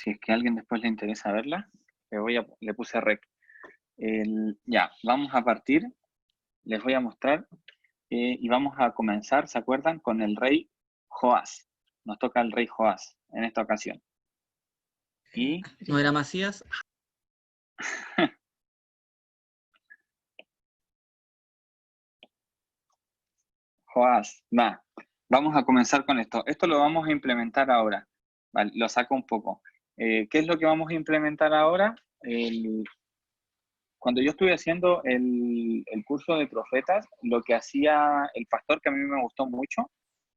Si es que a alguien después le interesa verla, le puse rec. Ya, vamos a partir. Les voy a mostrar y vamos a comenzar, ¿se acuerdan? Con el rey Joás. Nos toca el rey Joás en esta ocasión. Y ¿No era Macías? Joás, va. Vamos a comenzar con esto. Esto lo vamos a implementar ahora. Vale, lo saco un poco. ¿Qué es lo que vamos a implementar ahora? Cuando yo estuve haciendo el curso de profetas, lo que hacía el pastor, que a mí me gustó mucho,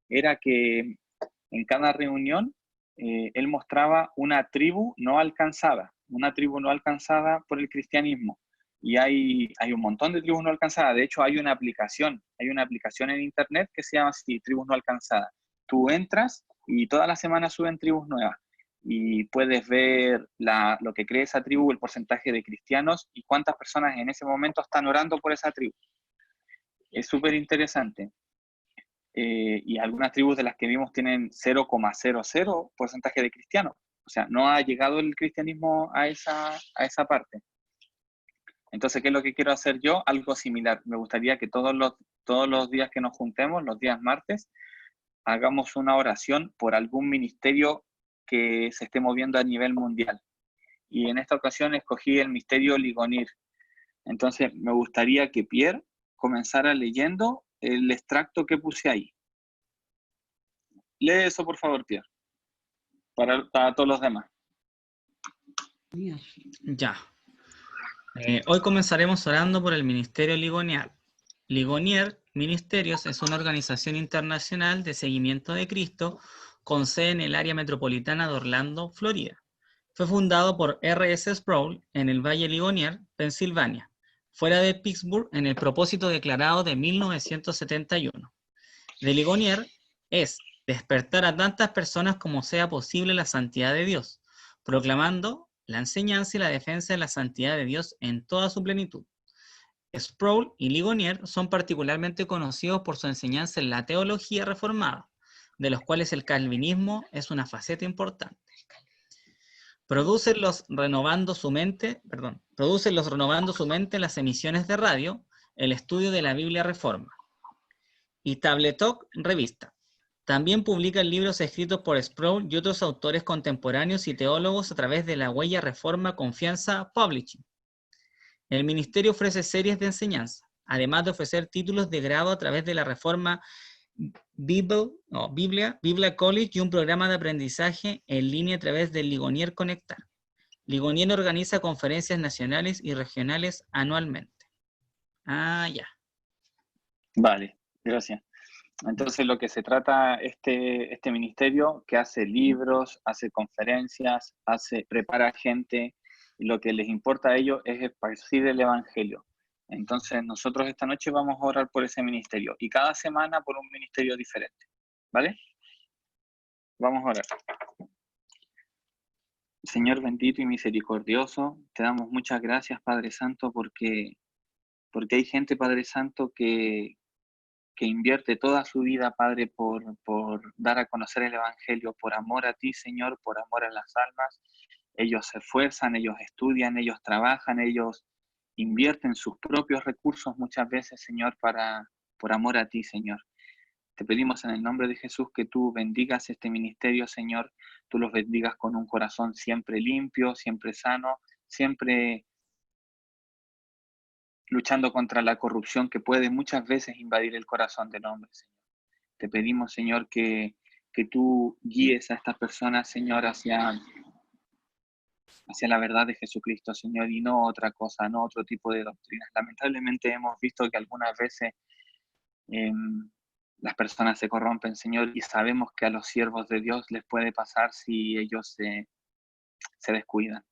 era que en cada reunión él mostraba una tribu no alcanzada por el cristianismo. Y hay un montón de tribus no alcanzadas. De hecho, hay una aplicación en internet que se llama así, Tribus No Alcanzadas. Tú entras y todas las semanas suben tribus nuevas. Y puedes ver lo que cree esa tribu, el porcentaje de cristianos y cuántas personas en ese momento están orando por esa tribu. Es súper interesante. Y algunas tribus de las que vimos tienen 0,00 porcentaje de cristianos. O sea, no ha llegado el cristianismo a esa parte. Entonces, ¿qué es lo que quiero hacer yo? Algo similar. Me gustaría que todos los días que nos juntemos, los días martes, hagamos una oración por algún ministerio que se esté moviendo a nivel mundial. Y en esta ocasión escogí el misterio Ligonir. Entonces, me gustaría que Pierre comenzara leyendo el extracto que puse ahí. Lee eso, por favor, Pierre, para todos los demás. Ya. Hoy comenzaremos orando por el Ministerio Ligonier. Ligonier Ministerios es una organización internacional de seguimiento de Cristo con sede en el área metropolitana de Orlando, Florida. Fue fundado por R.S. Sproul en el Valle Ligonier, Pensilvania, fuera de Pittsburgh, en el propósito declarado de 1971. De Ligonier es despertar a tantas personas como sea posible la santidad de Dios, proclamando la enseñanza y la defensa de la santidad de Dios en toda su plenitud. Sproul y Ligonier son particularmente conocidos por su enseñanza en la teología reformada, de los cuales el calvinismo es una faceta importante. Producen los renovando su mente en las emisiones de radio, el estudio de la Biblia Reforma. Y Tabletalk Revista. También publican libros escritos por Sproul y otros autores contemporáneos y teólogos a través de la Huella Reforma Confianza Publishing. El ministerio ofrece series de enseñanza, además de ofrecer títulos de grado a través de la Reforma Biblia College y un programa de aprendizaje en línea a través del Ligonier Conectar. Ligonier organiza conferencias nacionales y regionales anualmente. Ya. Vale, gracias. Entonces, lo que se trata este ministerio, que hace libros, hace conferencias, prepara gente, y lo que les importa a ellos es esparcir el evangelio. Entonces, nosotros esta noche vamos a orar por ese ministerio y cada semana por un ministerio diferente. ¿Vale? Vamos a orar. Señor bendito y misericordioso, te damos muchas gracias, Padre Santo, porque hay gente, Padre Santo, que invierte toda su vida, Padre, por dar a conocer el Evangelio, por amor a ti, Señor, por amor a las almas. Ellos se esfuerzan, ellos estudian, ellos trabajan, ellos invierten sus propios recursos muchas veces, Señor, por amor a ti, Señor. Te pedimos en el nombre de Jesús que tú bendigas este ministerio, Señor. Tú los bendigas con un corazón siempre limpio, siempre sano, siempre luchando contra la corrupción que puede muchas veces invadir el corazón del hombre, Señor. Te pedimos, Señor, que tú guíes a estas personas, Señor, hacia la verdad de Jesucristo, Señor, y no otra cosa, no otro tipo de doctrinas. Lamentablemente hemos visto que algunas veces las personas se corrompen, Señor, y sabemos que a los siervos de Dios les puede pasar si ellos se descuidan.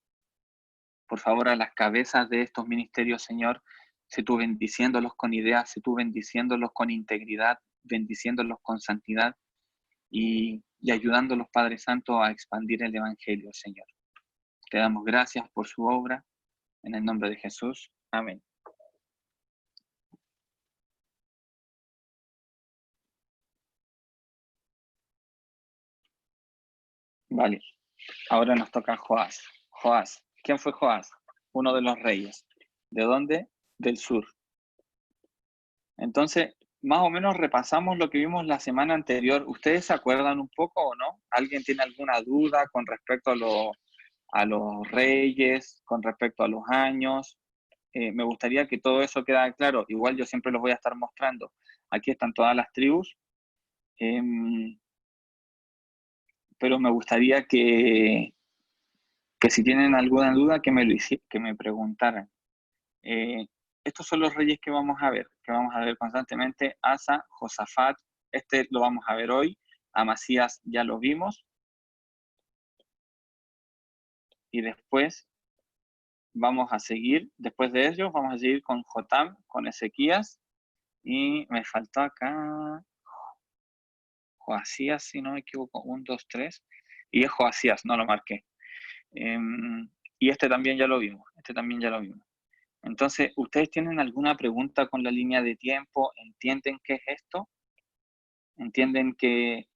Por favor, a las cabezas de estos ministerios, Señor, sé tú bendiciéndolos con ideas, sé tú bendiciéndolos con integridad, bendiciéndolos con santidad y ayudándolos, Padre Santo, a expandir el Evangelio, Señor. Te damos gracias por su obra, en el nombre de Jesús. Amén. Vale. Ahora nos toca Joás. Joás. ¿Quién fue Joás? Uno de los reyes. ¿De dónde? Del sur. Entonces, más o menos repasamos lo que vimos la semana anterior. ¿Ustedes se acuerdan un poco o no? ¿Alguien tiene alguna duda con respecto a los reyes, con respecto a los años? Me gustaría que todo eso quedara claro. Igual yo siempre los voy a estar mostrando. Aquí están todas las tribus. Pero me gustaría que si tienen alguna duda, que me preguntaran. Estos son los reyes que vamos a ver constantemente. Asa, Josafat, este lo vamos a ver hoy. Amasías ya lo vimos. Y después vamos a seguir, después de ellos, vamos a seguir con Jotam, con Ezequías. Y me faltó acá Joasías, si no me equivoco, 1, 2, 3. Y es Joasías, no lo marqué. Y este también ya lo vimos, Entonces, ¿ustedes tienen alguna pregunta con la línea de tiempo? ¿Entienden qué es esto? ¿Entienden que,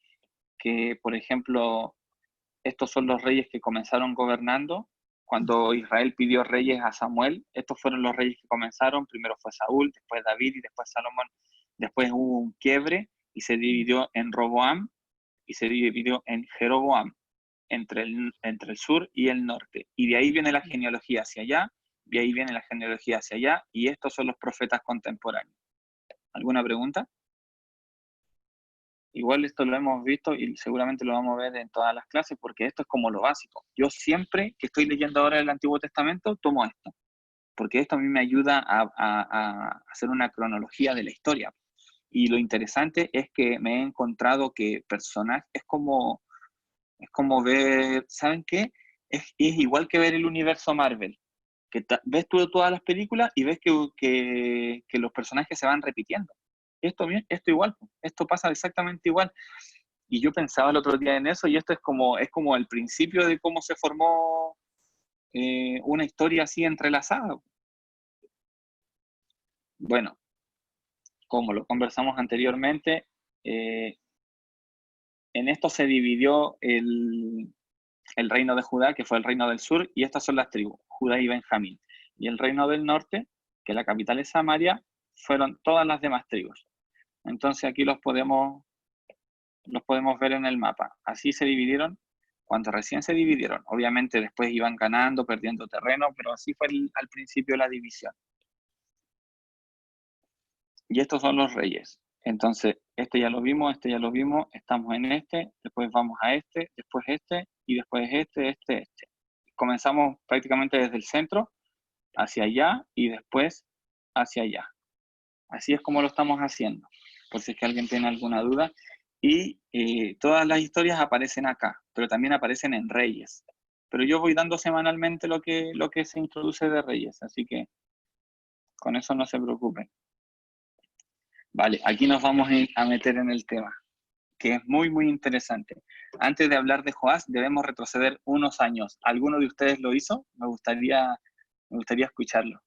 por ejemplo, estos son los reyes que comenzaron gobernando? Cuando Israel pidió reyes a Samuel, estos fueron los reyes que comenzaron. Primero fue Saúl, después David y después Salomón. Después hubo un quiebre y se dividió en Roboam y se dividió en Jeroboam, entre el sur y el norte. Y de ahí viene la genealogía hacia allá, de ahí viene la genealogía hacia allá, y estos son los profetas contemporáneos. ¿Alguna pregunta? Igual esto lo hemos visto y seguramente lo vamos a ver en todas las clases, porque esto es como lo básico. Yo siempre que estoy leyendo ahora el Antiguo Testamento, tomo esto, porque esto a mí me ayuda a hacer una cronología de la historia. Y lo interesante es que me he encontrado que personajes, es como ver, ¿saben qué? Es igual que ver el universo Marvel, que ves tú todas las películas y ves que los personajes se van repitiendo. Esto igual, esto pasa exactamente igual. Y yo pensaba el otro día en eso, y esto es como el principio de cómo se formó una historia así entrelazada. Bueno, como lo conversamos anteriormente, en esto se dividió el reino de Judá, que fue el reino del sur, y estas son las tribus, Judá y Benjamín. Y el reino del norte, que la capital es Samaria, fueron todas las demás tribus. Entonces aquí los podemos ver en el mapa. Así se dividieron cuando recién se dividieron. Obviamente después iban ganando, perdiendo terreno, pero así fue al principio la división. Y estos son los reyes. Entonces, este ya lo vimos, estamos en este, después vamos a este, después este, y después este. Comenzamos prácticamente desde el centro hacia allá y después hacia allá. Así es como lo estamos haciendo, por si es que alguien tiene alguna duda. Y todas las historias aparecen acá, pero también aparecen en Reyes. Pero yo voy dando semanalmente lo que se introduce de Reyes, así que con eso no se preocupen. Vale, aquí nos vamos a meter en el tema, que es muy, muy interesante. Antes de hablar de Joás, debemos retroceder unos años. ¿Alguno de ustedes lo hizo? Me gustaría escucharlo.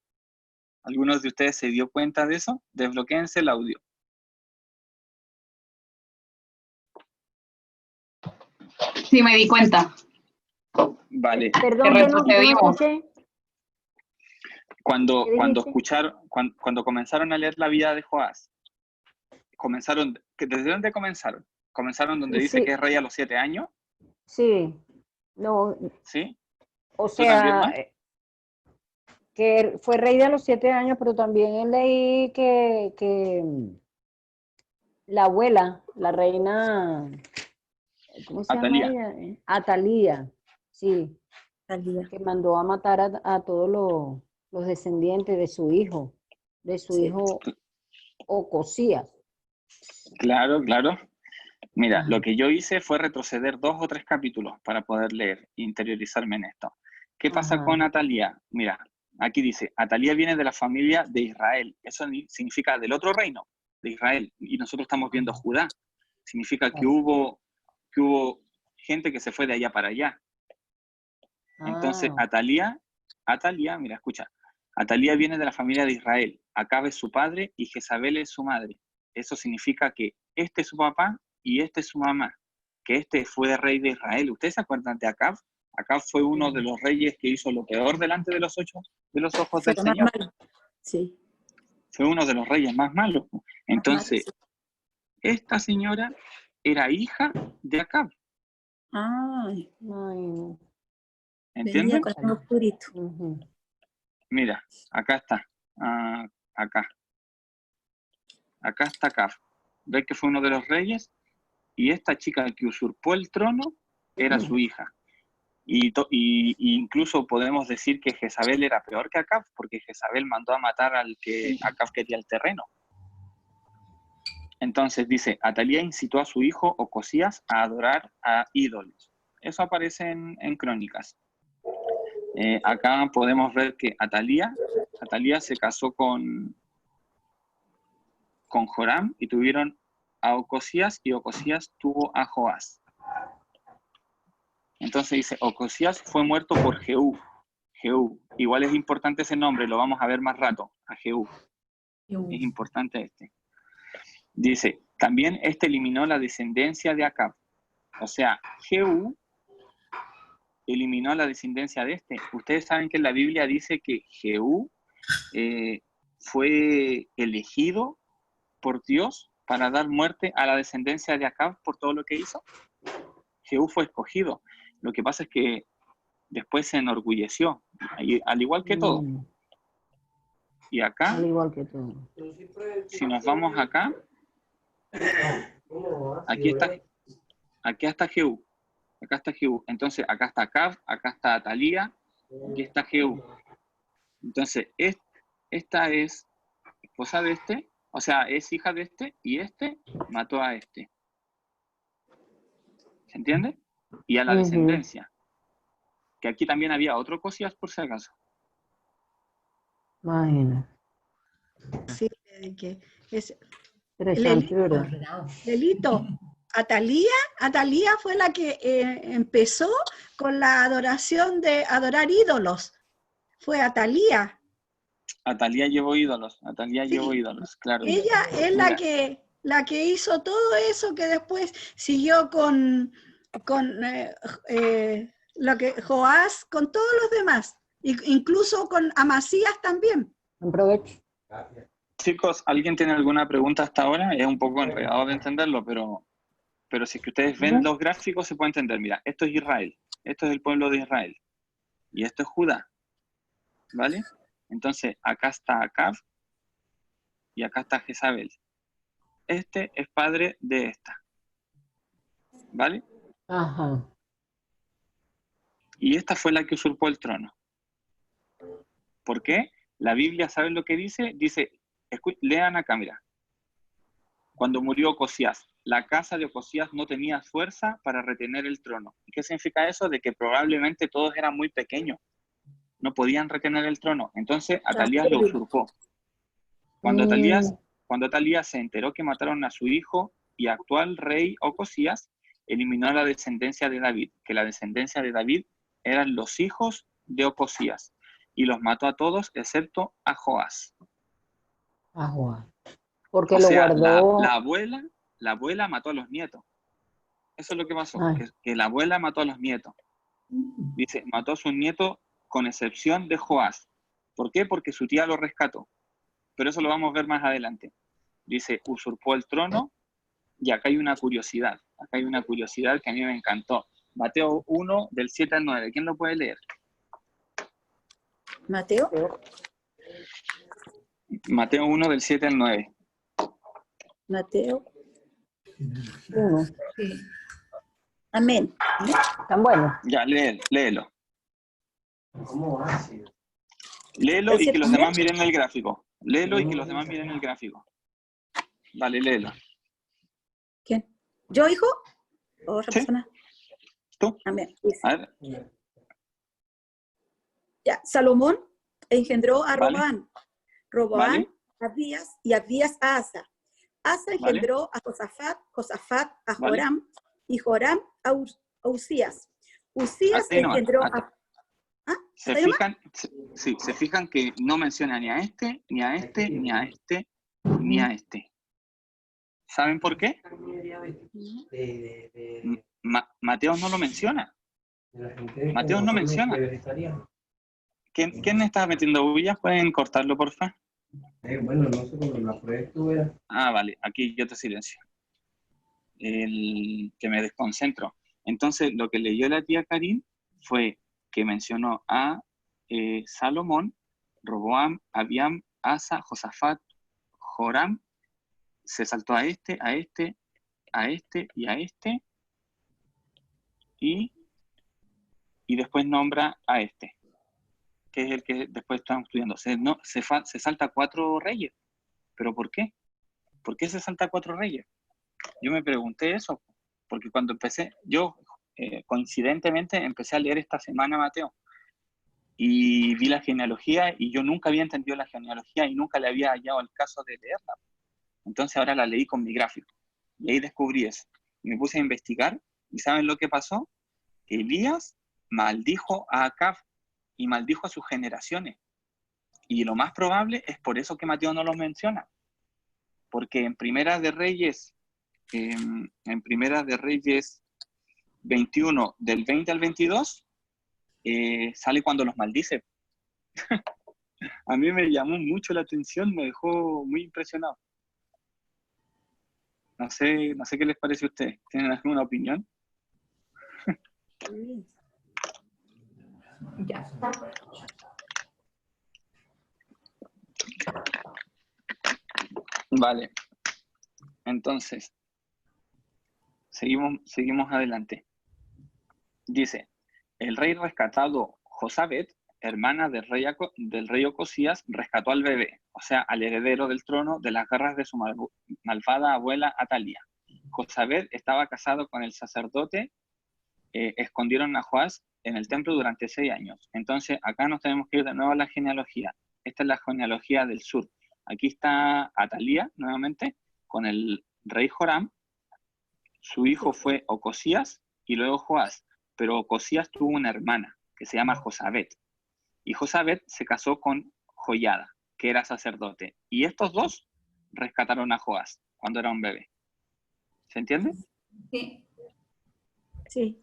¿Algunos de ustedes se dio cuenta de eso? Desbloquéense el audio. Sí, me di cuenta. Vale. Perdón, que no escuché. Cuando comenzaron a leer la vida de Joás, ¿desde dónde comenzaron? ¿Comenzaron donde dice que es rey a los 7 años? Sí. No. ¿Sí? O sea, también, que fue rey de los 7 años, pero también leí que la abuela, la reina, ¿cómo se llama ella? Atalía, sí. Atalía. Que mandó a matar a todos los descendientes de su hijo Ocosías. Claro. Mira, lo que yo hice fue retroceder 2 o 3 capítulos para poder leer, interiorizarme en esto. ¿Qué pasa con Atalía? Mira, aquí dice, Atalía viene de la familia de Israel. Eso significa del otro reino, de Israel. Y nosotros estamos viendo Judá. Significa que hubo gente que se fue de allá para allá. Entonces, Atalía, mira, escucha. Atalía viene de la familia de Israel. Acab es su padre y Jezabel es su madre. Eso significa que este es su papá y este es su mamá. Que este fue rey de Israel. ¿Ustedes se acuerdan de Acab? Acab fue uno de los reyes que hizo lo peor delante de los ojos del Señor. Sí. Fue uno de los reyes más malos. Entonces, esta señora era hija de Acab. Ay, Ay, ¿Entienden? con el oscurito. Mira, acá está. Acá. Acá está Acab. ¿Ves que fue uno de los reyes? Y esta chica que usurpó el trono era su hija. Y incluso podemos decir que Jezabel era peor que Acab, porque Jezabel mandó a matar al que Acab quería el terreno. Entonces dice, Atalía incitó a su hijo Ocosías a adorar a ídolos. Eso aparece en Crónicas. Acá podemos ver que Atalía se casó con Joram y tuvieron a Ocosías, y Ocosías tuvo a Joás. Entonces dice, Ocosías fue muerto por Jehú. Jehú. Igual es importante ese nombre, lo vamos a ver más rato, a Jehú. Es importante este. Dice, también este eliminó la descendencia de Acab. O sea, Jehú eliminó la descendencia de este. Ustedes saben que en la Biblia dice que Jehú fue elegido por Dios para dar muerte a la descendencia de Acab por todo lo que hizo. Jehú fue escogido. Lo que pasa es que después se enorgulleció, al igual que todo. Y acá, al igual que tú. si nos vamos acá, aquí está Jehú. Acá está Jehú. Entonces, acá está Acab, acá está Atalía, aquí está Jehú. Entonces, esta es esposa de este, o sea, es hija de este, y este mató a este. ¿Se entiende? Y a la descendencia. Que aquí también había otro Ocosías, por si acaso. Imagina. Sí, que es Interesante, ¿verdad? Lelito. Atalía fue la que empezó con la adoración de adorar ídolos. Fue Atalía. Atalía llevó ídolos, claro. Ella es la que hizo todo eso que después siguió con lo que Joás, con todos los demás, incluso con Amasías también. Buen provecho. Chicos, ¿alguien tiene alguna pregunta hasta ahora? Es un poco enredado de entenderlo, pero si es que ustedes ven los gráficos se puede entender. Mira, esto es Israel, esto es el pueblo de Israel, y esto es Judá, ¿vale? Entonces, acá está Acab, y acá está Jezabel. Este es padre de esta, ¿vale? Ajá. Y esta fue la que usurpó el trono. ¿Por qué? La Biblia, ¿saben lo que dice? Dice, lean acá, mira. Cuando murió Ocosías, la casa de Ocosías no tenía fuerza para retener el trono. ¿Y qué significa eso? De que probablemente todos eran muy pequeños. No podían retener el trono. Entonces, Atalías lo usurpó. Cuando Atalías se enteró que mataron a su hijo y actual rey Ocosías, eliminó la descendencia de David, que la descendencia de David eran los hijos de Ocosías, y los mató a todos excepto a Joás. A Joás. Porque O lo sea, guardó. la abuela mató a los nietos. Eso es lo que pasó, que la abuela mató a los nietos. Dice, mató a sus nietos con excepción de Joás. ¿Por qué? Porque su tía lo rescató. Pero eso lo vamos a ver más adelante. Dice, usurpó el trono, y acá hay una curiosidad. Acá hay una curiosidad que a mí me encantó. Mateo 1, del 7 al 9. ¿Quién lo puede leer? Mateo. Mateo 1, del 7 al 9. Mateo 1. Sí. Amén. Tan bueno. Ya, léelo. ¿Cómo así? Léelo y que los demás miren el gráfico. Léelo y que los demás miren el gráfico. Dale, léelo. ¿Quién? ¿Yo, hijo? ¿O otra persona? ¿Tú? Amén. A ver. Ya, Salomón engendró a Vale. Roboán. Roboán Vale. a Abías y Abías a Asa. Asa engendró a Josafat a Joram y Joram a Usías. Usías engendró a... ¿Ah? Se fijan que no menciona ni a este, ni a este, ni a este, ni a este. ¿Saben por qué? Mateo no lo menciona. Mateo no menciona. ¿Quién está metiendo bullas? ¿Pueden cortarlo, por favor? Bueno, no sé cómo la proyecto era. Ah, vale, aquí yo te silencio. Que me desconcentro. Entonces, lo que leyó la tía Karin fue que mencionó a Salomón, Roboam, Abiam, Asa, Josafat, Joram, se saltó a este, a este, a este y a este, y después nombra a este, que es el que después estamos estudiando. Se salta 4 reyes. ¿Pero por qué? ¿Por qué se salta 4 reyes? Yo me pregunté eso, porque cuando empecé, yo coincidentemente empecé a leer esta semana Mateo, y vi la genealogía, y yo nunca había entendido la genealogía, y nunca le había hallado el caso de leerla. Entonces ahora la leí con mi gráfico, y ahí descubrí eso. Y me puse a investigar, y ¿saben lo que pasó? Elías maldijo a Acab, y maldijo a sus generaciones. Y lo más probable es por eso que Mateo no los menciona. Porque en Primera de Reyes 21, del 20 al 22, sale cuando los maldice. A mí me llamó mucho la atención, me dejó muy impresionado. No sé qué les parece a ustedes. ¿Tienen alguna opinión? Ya. Vale. Entonces, seguimos adelante. Dice, el rey rescatado Josabet, hermana del rey Ocosías, rescató al bebé, o sea, al heredero del trono, de las garras de su malvada abuela Atalía. Josabet estaba casado con el sacerdote, escondieron a Joás en el templo durante 6 años. Entonces, acá nos tenemos que ir de nuevo a la genealogía. Esta es la genealogía del sur. Aquí está Atalía, nuevamente, con el rey Joram. Su hijo fue Ocosías y luego Joás. Pero Ocosías tuvo una hermana que se llama Josabet. Y Josabet se casó con Joiada, que era sacerdote. Y estos dos rescataron a Joás cuando era un bebé. ¿Se entiende? Sí. Sí.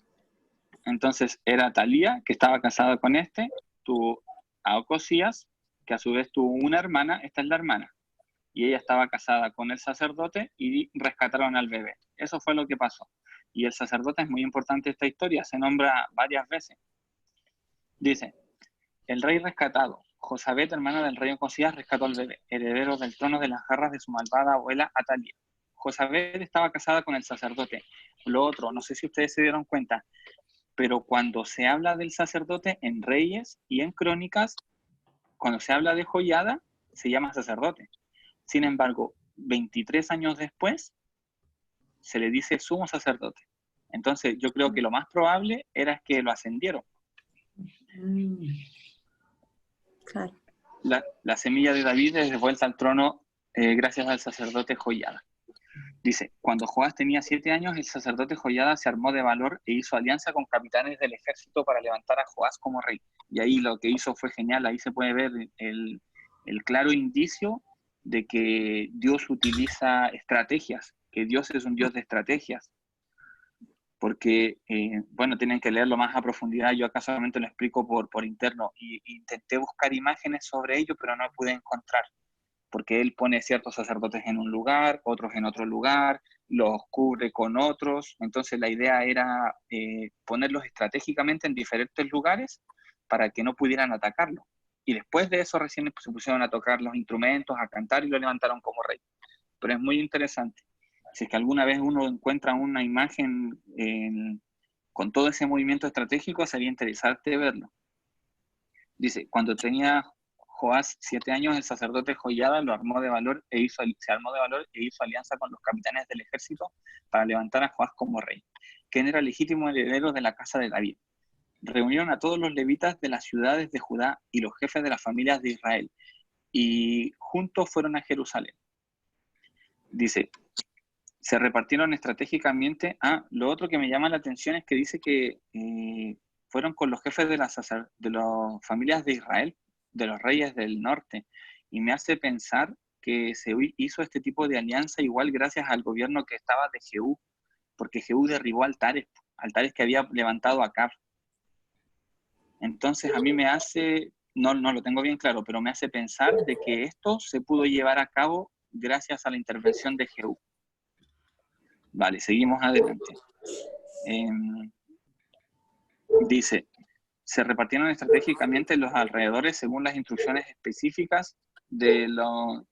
Entonces era Talía, que estaba casada con tuvo a Ocosías, que a su vez tuvo una hermana, esta es la hermana. Y ella estaba casada con el sacerdote y rescataron al bebé. Eso fue lo que pasó. Y el sacerdote es muy importante en esta historia, se nombra varias veces. Dice, el rey rescatado, Josabet, hermana del rey Ocosías, rescató al bebé, heredero del trono de las garras de su malvada abuela Atalía. Josabet estaba casada con el sacerdote. Lo otro, no sé si ustedes se dieron cuenta, pero cuando se habla del sacerdote en Reyes y en Crónicas, cuando se habla de Joiada, se llama sacerdote. Sin embargo, 23 años después, se le dice sumo sacerdote. Entonces, yo creo que lo más probable era que lo ascendieron. Claro. La semilla de David es devuelta al trono gracias al sacerdote Joiada. Dice, cuando Joás tenía 7 años, el sacerdote Joiada se armó de valor e hizo alianza con capitanes del ejército para levantar a Joás como rey. Y ahí lo que hizo fue genial, ahí se puede ver el claro indicio de que Dios utiliza estrategias, que Dios es un Dios de estrategias. Porque, bueno, tienen que leerlo más a profundidad, yo acá solamente lo explico por interno, y intenté buscar imágenes sobre ello, pero no pude encontrar, porque él pone ciertos sacerdotes en un lugar, otros en otro lugar, los cubre con otros. Entonces la idea era ponerlos estratégicamente en diferentes lugares para que no pudieran atacarlo. Y después de eso recién se pusieron a tocar los instrumentos, a cantar, y lo levantaron como rey. Pero es muy interesante. Si es que alguna vez uno encuentra una imagen con todo ese movimiento estratégico, sería interesante verlo. Dice, cuando tenía Joás 7 años, el sacerdote Joiada se armó de valor e hizo alianza con los capitanes del ejército para levantar a Joás como rey, quien era legítimo heredero de la casa de David. Reunieron a todos los levitas de las ciudades de Judá y los jefes de las familias de Israel, y juntos fueron a Jerusalén. Dice, se repartieron estratégicamente. Lo otro que me llama la atención es que dice que fueron con los jefes de las familias de Israel, de los reyes del norte, y me hace pensar que se hizo este tipo de alianza igual gracias al gobierno que estaba de Jehú, porque Jehú derribó altares que había levantado Acab. Entonces a mí me hace, no lo tengo bien claro, pero me hace pensar de que esto se pudo llevar a cabo gracias a la intervención de Jehú. Vale, seguimos adelante. Dice, se repartieron estratégicamente los alrededores según las instrucciones específicas de los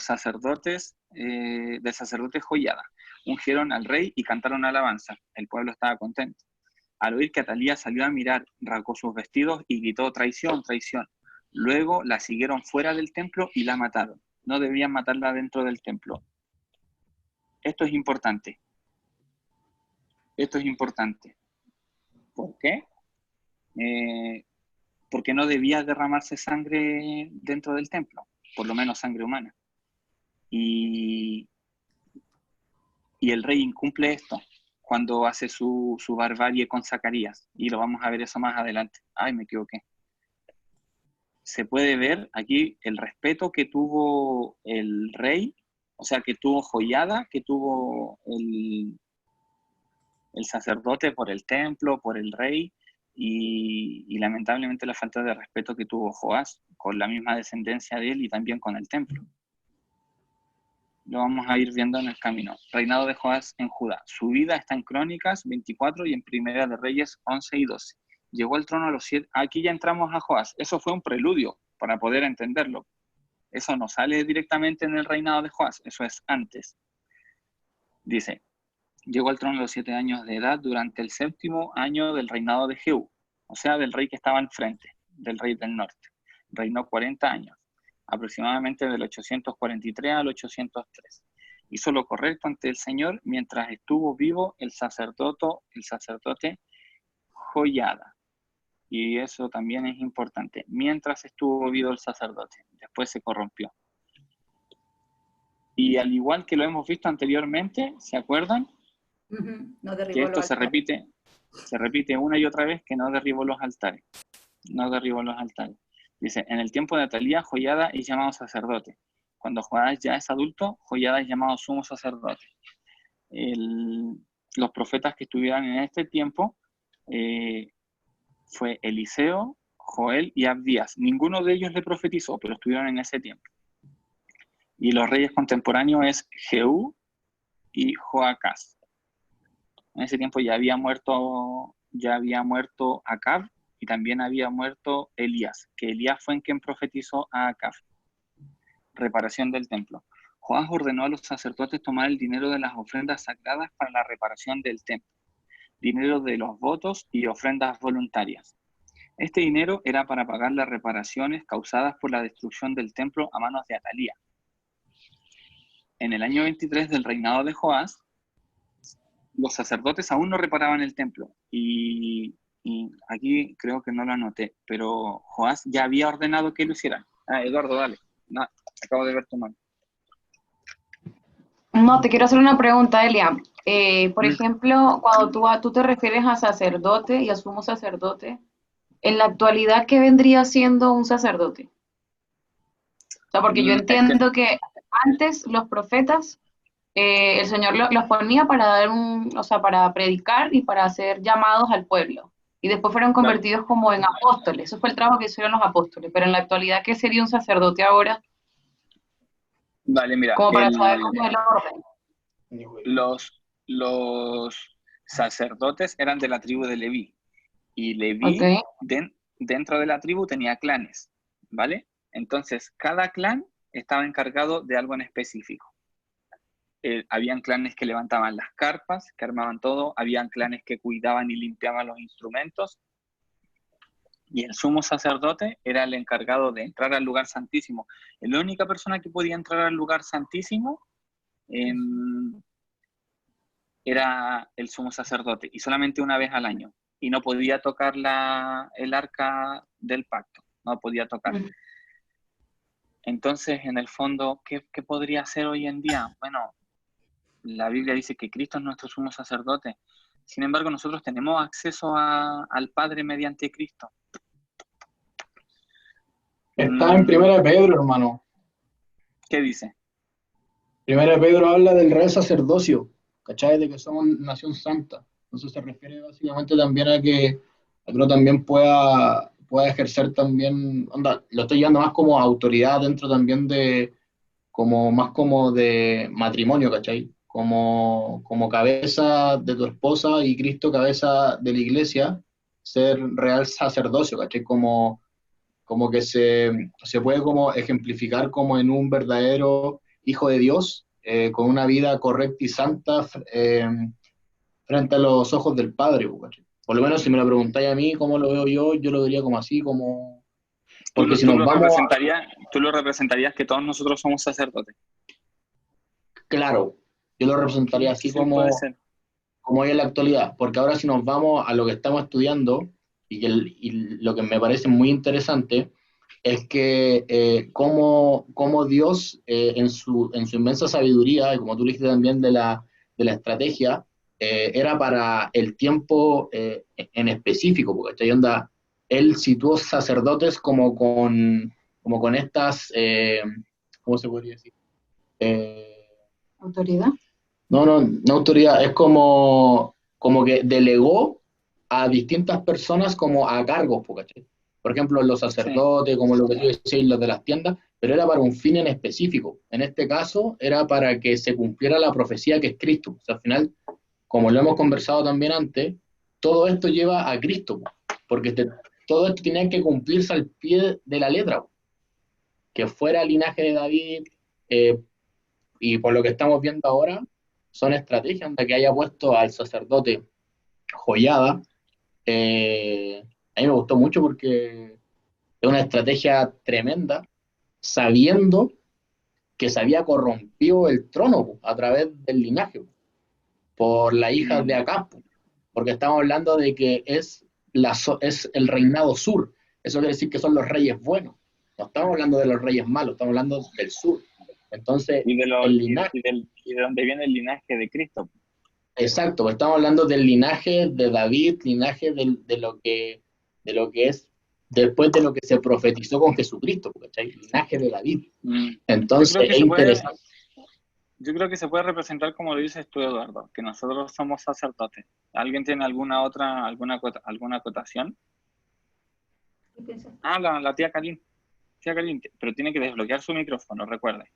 sacerdotes, del sacerdote Joiada. Ungieron al rey y cantaron alabanza. El pueblo estaba contento. Al oír que Atalía salió a mirar, rasgó sus vestidos y gritó, traición, traición. Luego la siguieron fuera del templo y la mataron. No debían matarla dentro del templo. Esto es importante. Esto es importante. ¿Por qué? Porque no debía derramarse sangre dentro del templo, por lo menos sangre humana. Y el rey incumple esto cuando hace su barbarie con Zacarías, y lo vamos a ver eso más adelante. Ay, me equivoqué. Se puede ver aquí el respeto que tuvo el rey, o sea, que tuvo Joiada, que tuvo el sacerdote por el templo, por el rey, y lamentablemente la falta de respeto que tuvo Joás, con la misma descendencia de él y también con el templo. Lo vamos a ir viendo en el camino. Reinado de Joás en Judá. Su vida está en Crónicas 24 y en Primera de Reyes 11 y 12. Llegó al trono a los 7. Aquí ya entramos a Joás. Eso fue un preludio para poder entenderlo. Eso no sale directamente en el reinado de Joás. Eso es antes. Dice, llegó al trono a los 7 años de edad durante el 7º año del reinado de Jehú, o sea, del rey que estaba al frente, del rey del norte. Reinó 40 años. Aproximadamente del 843 al 803. Hizo lo correcto ante el Señor mientras estuvo vivo el sacerdote Joiada. Y eso también es importante. Mientras estuvo vivo el sacerdote, después se corrompió. Y al igual que lo hemos visto anteriormente, ¿se acuerdan? No que esto se repite una y otra vez, que no derribó los altares. No derribó los altares. Dice, en el tiempo de Atalía, Joiada es llamado sacerdote. Cuando Joás ya es adulto, Joiada es llamado sumo sacerdote. Los profetas que estuvieron en este tiempo fue Eliseo, Joel y Abdías. Ninguno de ellos le profetizó, pero estuvieron en ese tiempo. Y los reyes contemporáneos es Jehú y Joacás. En ese tiempo ya había muerto Acab, y también había muerto Elías, que Elías fue en quien profetizó a Acab. Reparación del templo. Joás ordenó a los sacerdotes tomar el dinero de las ofrendas sagradas para la reparación del templo, dinero de los votos y ofrendas voluntarias. Este dinero era para pagar las reparaciones causadas por la destrucción del templo a manos de Atalía. En el año 23 del reinado de Joás, los sacerdotes aún no reparaban el templo, y aquí creo que no lo anoté, pero Joás ya había ordenado que lo hicieran. Eduardo, dale. No, acabo de ver tu mano. No, te quiero hacer una pregunta, Elia. Por ejemplo, cuando tú te refieres a sacerdote y a sumo sacerdote, en la actualidad, ¿qué vendría siendo un sacerdote? O sea, porque yo entiendo que antes los profetas, el Señor los ponía para dar para predicar y para hacer llamados al pueblo. Y después fueron convertidos como en apóstoles. Eso fue el trabajo que hicieron los apóstoles. Pero en la actualidad, ¿qué sería un sacerdote ahora? Vale, mira. Como para saber cómo es el orden. Los sacerdotes eran de la tribu de Leví. Y Leví, dentro de la tribu, tenía clanes, ¿vale? Entonces, cada clan estaba encargado de algo en específico. Habían clanes que levantaban las carpas, que armaban todo, habían clanes que cuidaban y limpiaban los instrumentos, y el sumo sacerdote era el encargado de entrar al lugar santísimo. La única persona que podía entrar al lugar santísimo era el sumo sacerdote, y solamente una vez al año, y no podía tocar el arca del pacto, no podía tocar. Entonces, en el fondo, ¿qué podría hacer hoy en día? Bueno, la Biblia dice que Cristo es nuestro sumo sacerdote. Sin embargo, nosotros tenemos acceso al Padre mediante Cristo. Está en Primera de Pedro, hermano. ¿Qué dice? Primera de Pedro habla del real sacerdocio, ¿cachai? De que somos nación santa. Entonces se refiere básicamente también a que uno también pueda ejercer también, onda, lo estoy llevando más como autoridad dentro también de, como más como de matrimonio, ¿cachai? Como cabeza de tu esposa y Cristo cabeza de la iglesia, ser real sacerdocio, ¿cachai? Como que se puede como ejemplificar como en un verdadero hijo de Dios, con una vida correcta y santa frente a los ojos del Padre, ¿cachai? Por lo menos si me lo preguntáis a mí, cómo lo veo yo lo vería como así, como... Porque si nos vamos... Tú lo representarías que todos nosotros somos sacerdotes. Claro, yo lo representaría así Sí, como puede ser. hoy en la actualidad, porque ahora si nos vamos a lo que estamos estudiando, y lo que me parece muy interesante, es que cómo Dios, en su inmensa sabiduría, y como tú dijiste también de la estrategia, era para el tiempo en específico, porque esta onda, él situó sacerdotes como con estas, ¿cómo se podría decir? ¿Autoridad? No autoridad, es como que delegó a distintas personas como a cargos, ¿cachai? Por ejemplo, los sacerdotes, como lo que tú decías, los de las tiendas, pero era para un fin en específico. En este caso, era para que se cumpliera la profecía que es Cristo. O sea, al final, como lo hemos conversado también antes, todo esto lleva a Cristo, porque todo esto tenía que cumplirse al pie de la letra, que fuera el linaje de David, eh, y por lo que estamos viendo ahora, son estrategias de que haya puesto al sacerdote Joyada. A mí me gustó mucho porque es una estrategia tremenda, sabiendo que se había corrompido el trono a través del linaje por la hija de Acab, porque estamos hablando de que es el reinado sur. Eso quiere decir que son los reyes buenos. No estamos hablando de los reyes malos, estamos hablando del sur. Entonces, el linaje... Y de dónde viene el linaje de Cristo. Exacto, pues estamos hablando del linaje de David, linaje de lo que es después de lo que se profetizó con Jesucristo, ¿cachai? Linaje de David. Entonces es interesante. Yo creo que se puede representar como lo dices tú, Eduardo, que nosotros somos sacerdotes. ¿Alguien tiene alguna acotación? La tía Karin. Tía Karin, pero tiene que desbloquear su micrófono, recuerde.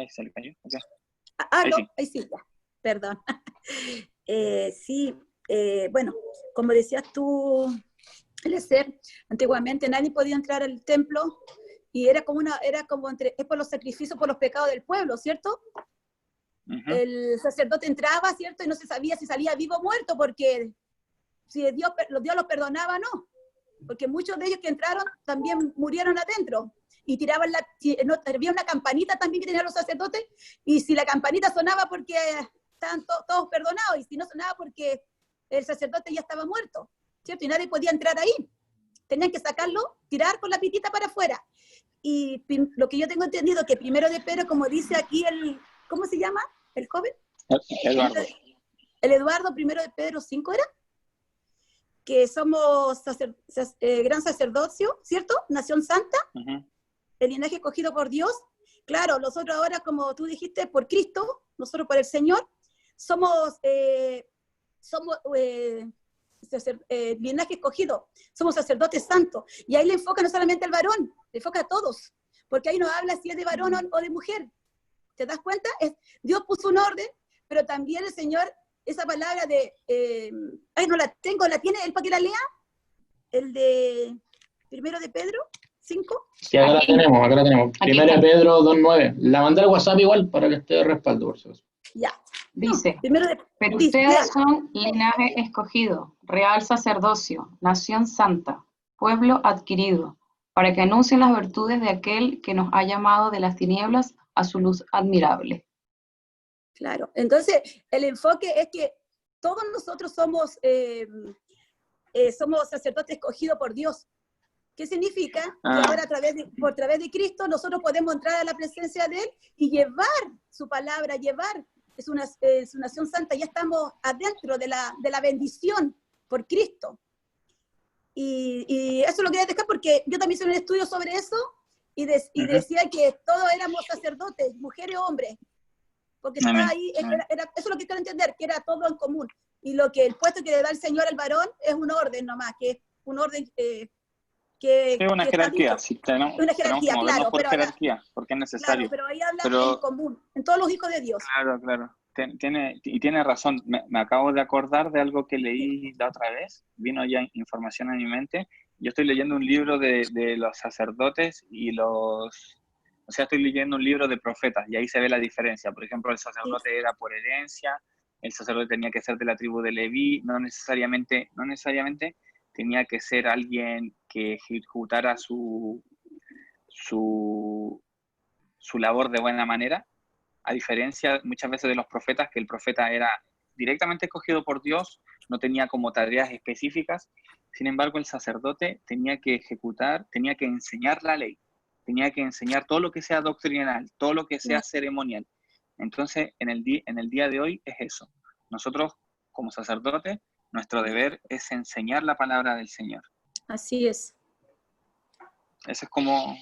Se le cayó. Okay. Ahí sí, ya. Perdón. Bueno, como decías tú, Eliezer, antiguamente nadie podía entrar al templo y es por los sacrificios, por los pecados del pueblo, ¿cierto? El sacerdote entraba, ¿cierto? Y no se sabía si salía vivo o muerto, porque si Dios los perdonaba, no. Porque muchos de ellos que entraron también murieron adentro. Y tiraban había una campanita también que tenían los sacerdotes, y si la campanita sonaba porque estaban todos perdonados, y si no sonaba porque el sacerdote ya estaba muerto, ¿cierto? Y nadie podía entrar ahí. Tenían que sacarlo, tirar con la pitita para afuera. Y lo que yo tengo entendido, que primero de Pedro, como dice aquí ¿cómo se llama? ¿El joven? Eduardo. El Eduardo, primero de Pedro 5 era, que somos gran sacerdocio, ¿cierto? Nación santa, el linaje escogido por Dios. Claro, nosotros ahora, como tú dijiste, por Cristo, nosotros por el Señor, somos linaje escogido, somos sacerdotes santos. Y ahí le enfoca no solamente al varón, le enfoca a todos, porque ahí no habla si es de varón o de mujer. ¿Te das cuenta? Dios puso un orden, pero también el Señor, esa palabra no la tengo, ¿la tiene él para que la lea? El de primero de Pedro 5. Sí, acá la tenemos. Primero de Pedro 2:9. La mandé al WhatsApp igual para que esté de respaldo, por si acaso. Ya. Dice, pero ustedes son linaje escogido, real sacerdocio, nación santa, pueblo adquirido, para que anuncien las virtudes de aquel que nos ha llamado de las tinieblas a su luz admirable. Claro, entonces el enfoque es que todos nosotros somos sacerdotes escogidos por Dios. ¿Qué significa? Que ahora por través de Cristo nosotros podemos entrar a la presencia de Él y llevar su palabra, es una nación santa, ya estamos adentro de la bendición por Cristo. Y eso lo quería dejar porque yo también hice un estudio sobre eso y decía que todos éramos sacerdotes, mujeres o hombres, porque está ahí, eso es lo que quiero entender, que era todo en común. Y lo que el puesto que le da el Señor al varón es un orden nomás, que es un orden que es una jerarquía, sí, tenemos una que jerarquía, movernos claro, por pero jerarquía, porque es necesario. claro, pero ahí habla en común, en todos los hijos de Dios. Claro. Tiene razón. Me acabo de acordar de algo que leí la otra vez. Vino ya información a mi mente. Yo estoy leyendo un libro de los sacerdotes y los... O sea, estoy leyendo un libro de profetas y ahí se ve la diferencia. Por ejemplo, el sacerdote era por herencia, el sacerdote tenía que ser de la tribu de Leví, no necesariamente tenía que ser alguien que ejecutara su labor de buena manera, a diferencia muchas veces de los profetas, que el profeta era directamente escogido por Dios, no tenía como tareas específicas. Sin embargo, el sacerdote tenía que ejecutar, tenía que enseñar la ley, tenía que enseñar todo lo que sea doctrinal, todo lo que sea ceremonial. Entonces, en el día de hoy es eso. Nosotros, como sacerdotes, nuestro deber es enseñar la palabra del Señor. Así es. Eso es como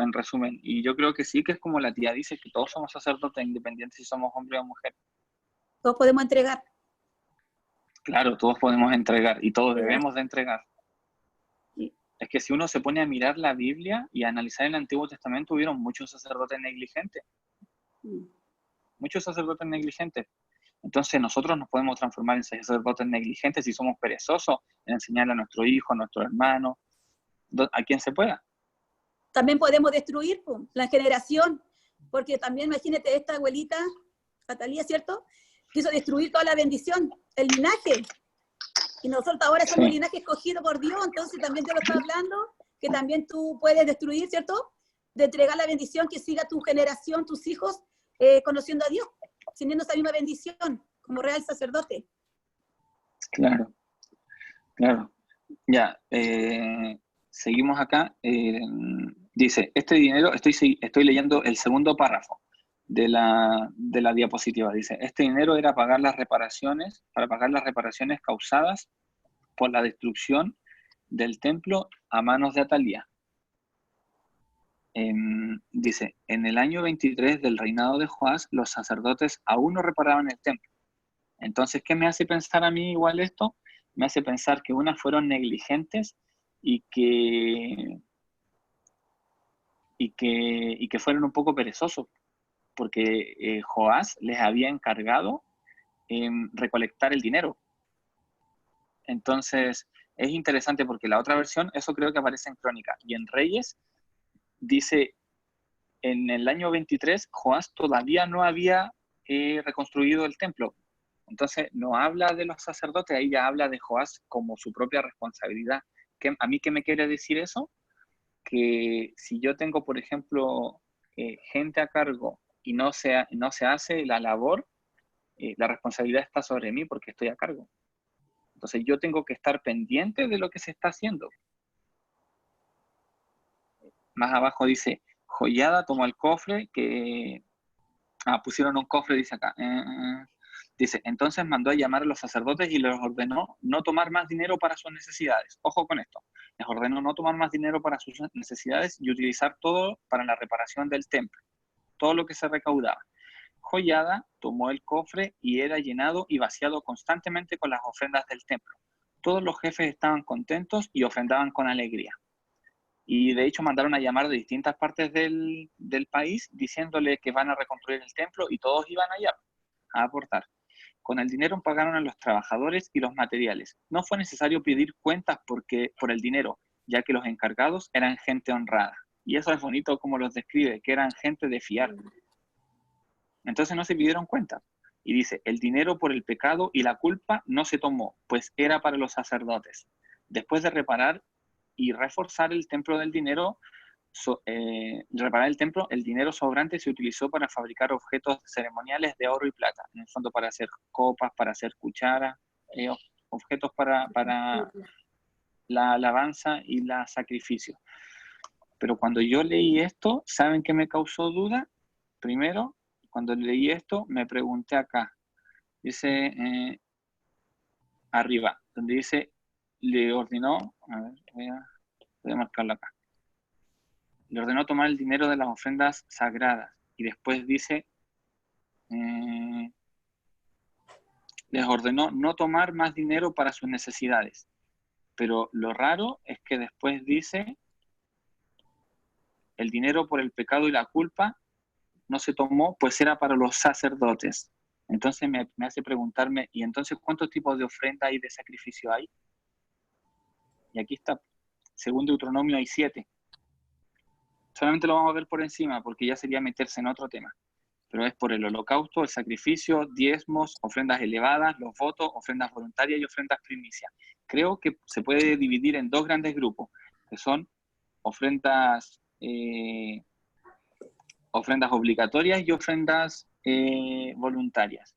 en resumen. Y yo creo que sí, que es como la tía dice, que todos somos sacerdotes, independientes si somos hombre o mujer. Todos podemos entregar. Claro, todos podemos entregar y todos debemos de entregar. Sí. Es que si uno se pone a mirar la Biblia y a analizar el Antiguo Testamento, hubieron muchos sacerdotes negligentes. Muchos sacerdotes negligentes. Entonces nosotros nos podemos transformar en sacerdotes negligentes si somos perezosos en enseñarle a nuestro hijo, a nuestro hermano, a quien se pueda. También podemos destruir la generación, porque también imagínate esta abuelita, Atalía, ¿cierto? Quiso destruir toda la bendición, el linaje. Y nosotros ahora somos un linaje escogido por Dios, entonces también Dios lo está hablando, que también tú puedes destruir, ¿cierto? De entregar la bendición, que siga tu generación, tus hijos, conociendo a Dios, teniendo esa misma bendición, como real sacerdote. Claro. Ya, seguimos acá. Dice, este dinero, estoy leyendo el segundo párrafo de la diapositiva. Dice, este dinero era para pagar las reparaciones causadas por la destrucción del templo a manos de Atalía. Dice, en el año 23 del reinado de Joás, los sacerdotes aún no reparaban el templo. Entonces, ¿qué me hace pensar a mí igual esto? Me hace pensar que unas fueron negligentes y que fueron un poco perezosos, porque Joás les había encargado recolectar el dinero. Entonces, es interesante porque la otra versión, eso creo que aparece en Crónica, y en Reyes dice, en el año 23, Joás todavía no había reconstruido el templo. Entonces, no habla de los sacerdotes, ahí ya habla de Joás como su propia responsabilidad. ¿A mí qué me quiere decir eso? Que si yo tengo, por ejemplo, gente a cargo y no se hace la labor, la responsabilidad está sobre mí porque estoy a cargo. Entonces, yo tengo que estar pendiente de lo que se está haciendo. Más abajo dice, Joiada tomó el cofre que... pusieron un cofre, dice acá. Dice, entonces mandó a llamar a los sacerdotes y les ordenó no tomar más dinero para sus necesidades. Ojo con esto. Les ordenó no tomar más dinero para sus necesidades y utilizar todo para la reparación del templo. Todo lo que se recaudaba. Joiada tomó el cofre y era llenado y vaciado constantemente con las ofrendas del templo. Todos los jefes estaban contentos y ofrendaban con alegría. Y de hecho mandaron a llamar de distintas partes del país diciéndole que van a reconstruir el templo y todos iban allá a aportar. Con el dinero pagaron a los trabajadores y los materiales. No fue necesario pedir cuentas por el dinero, ya que los encargados eran gente honrada. Y eso es bonito como los describe, que eran gente de fiar. Entonces no se pidieron cuentas. Y dice, el dinero por el pecado y la culpa no se tomó, pues era para los sacerdotes. Después de reparar y reforzar el templo del dinero, reparar el templo, el dinero sobrante se utilizó para fabricar objetos ceremoniales de oro y plata, en el fondo para hacer copas, para hacer cucharas, objetos para la alabanza y la sacrificio. Pero cuando yo leí esto, ¿saben qué me causó duda? Primero, cuando leí esto, me pregunté acá, dice arriba, donde dice, le ordenó, a ver, voy a marcarlo acá. Le ordenó tomar el dinero de las ofrendas sagradas. y después dice, les ordenó no tomar más dinero para sus necesidades. Pero lo raro es que después dice, el dinero por el pecado y la culpa no se tomó, pues era para los sacerdotes. Entonces me hace preguntarme, ¿y entonces cuántos tipos de ofrenda y de sacrificio hay? Y aquí está, según Deuteronomio hay 7. Solamente lo vamos a ver por encima, porque ya sería meterse en otro tema. Pero es por el holocausto, el sacrificio, diezmos, ofrendas elevadas, los votos, ofrendas voluntarias y ofrendas primicias. Creo que se puede dividir en 2 grandes grupos, que son ofrendas obligatorias y ofrendas voluntarias.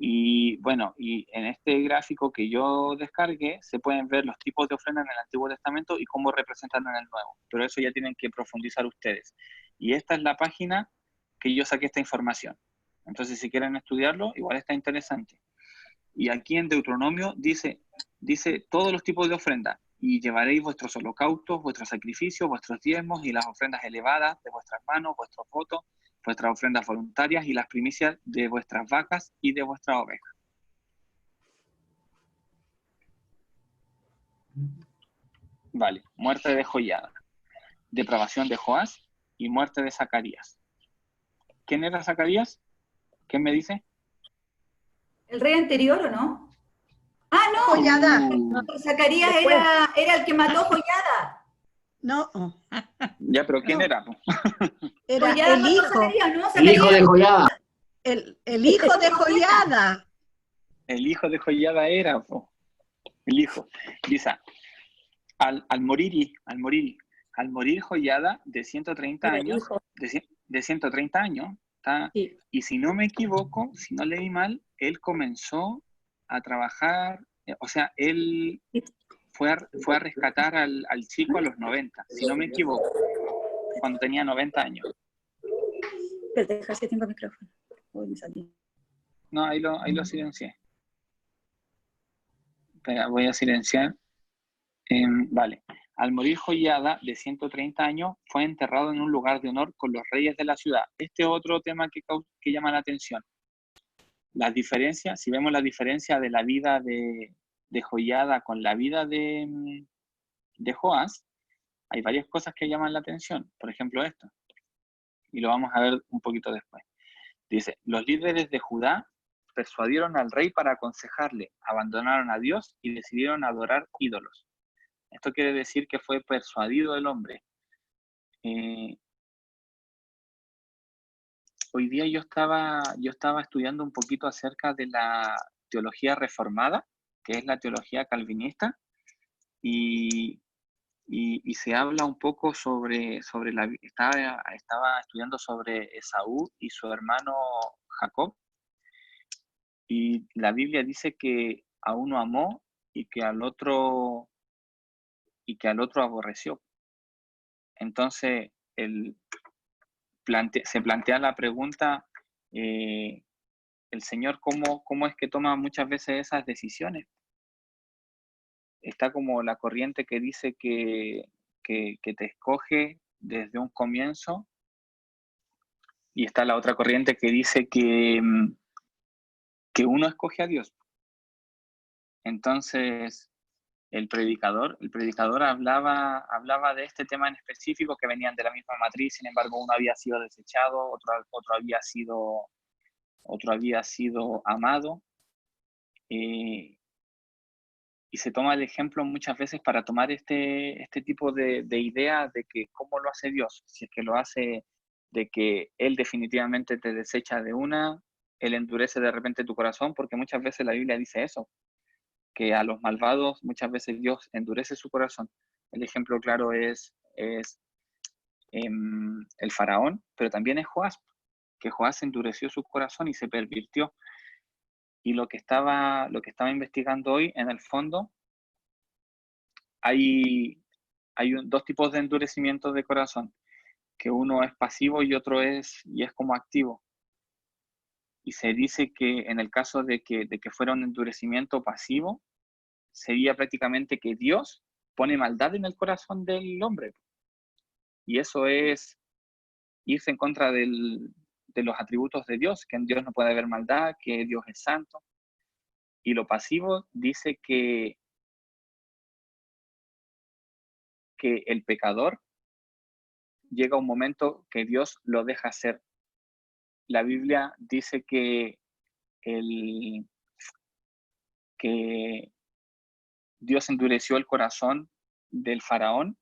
Y bueno, y en este gráfico que yo descargué, se pueden ver los tipos de ofrendas en el Antiguo Testamento y cómo representan en el Nuevo. Pero eso ya tienen que profundizar ustedes. Y esta es la página que yo saqué esta información. Entonces, si quieren estudiarlo, igual está interesante. Y aquí en Deuteronomio dice todos los tipos de ofrendas. Y llevaréis vuestros holocaustos, vuestros sacrificios, vuestros diezmos y las ofrendas elevadas de vuestras manos, vuestros votos, vuestras ofrendas voluntarias y las primicias de vuestras vacas y de vuestras ovejas. Vale, muerte de Joiada, depravación de Joás y muerte de Zacarías. ¿Quién era Zacarías? ¿Quién me dice? ¿El rey anterior o no? Ah, no. Joiada. Zacarías era el que mató a Joiada. No. Ya, pero ¿quién era? Era Joiada el mató a hijo. Zacarías, ¿no? El hijo de Joiada. El hijo de Joiada. El hijo de Joiada era, el hijo. Dice, al morir Joiada de 130 años, de 130 años, Sí. y si no me equivoco, si no leí mal, él comenzó a trabajar, o sea, él fue a rescatar al chico a los 90, si no me equivoco, cuando tenía 90 años. Espérate, deja que tengo el micrófono. Uy, me salí. No, ahí lo silencié. Espera, voy a silenciar. Vale. Al morir Joiada, de 130 años, fue enterrado en un lugar de honor con los reyes de la ciudad. Este es otro tema que llama la atención. Las diferencias, si vemos la diferencia de la vida de Joiada con la vida de Joás, hay varias cosas que llaman la atención. Por ejemplo, esto. Y lo vamos a ver un poquito después. Dice, los líderes de Judá persuadieron al rey para aconsejarle, abandonaron a Dios y decidieron adorar ídolos. Esto quiere decir que fue persuadido el hombre. Hoy día yo estaba estudiando un poquito acerca de la teología reformada, que es la teología calvinista, y se habla un poco sobre estaba estudiando sobre Esaú y su hermano Jacob, y la Biblia dice que a uno amó y que al otro aborreció. Entonces, se plantea la pregunta, el Señor, ¿cómo es que toma muchas veces esas decisiones? Está como la corriente que dice que te escoge desde un comienzo, y está la otra corriente que dice que uno escoge a Dios. Entonces, el predicador hablaba de este tema en específico, que venían de la misma matriz, sin embargo uno había sido desechado, otro había sido amado, y se toma el ejemplo muchas veces para tomar este tipo de idea de que cómo lo hace Dios, si es que lo hace de que Él definitivamente te desecha de una, Él endurece de repente tu corazón, porque muchas veces la Biblia dice eso, que a los malvados muchas veces Dios endurece su corazón. El ejemplo claro es el faraón, pero también es Joás, que Joás endureció su corazón y se pervirtió. Y lo que estaba investigando hoy, en el fondo, hay 2 tipos de endurecimiento de corazón, que uno es pasivo y otro es como activo. Y se dice que en el caso de que fuera un endurecimiento pasivo, sería prácticamente que Dios pone maldad en el corazón del hombre. Y eso es irse en contra de los atributos de Dios, que en Dios no puede haber maldad, que Dios es santo. Y lo pasivo dice que el pecador llega un momento que Dios lo deja ser. La Biblia dice que Dios endureció el corazón del faraón,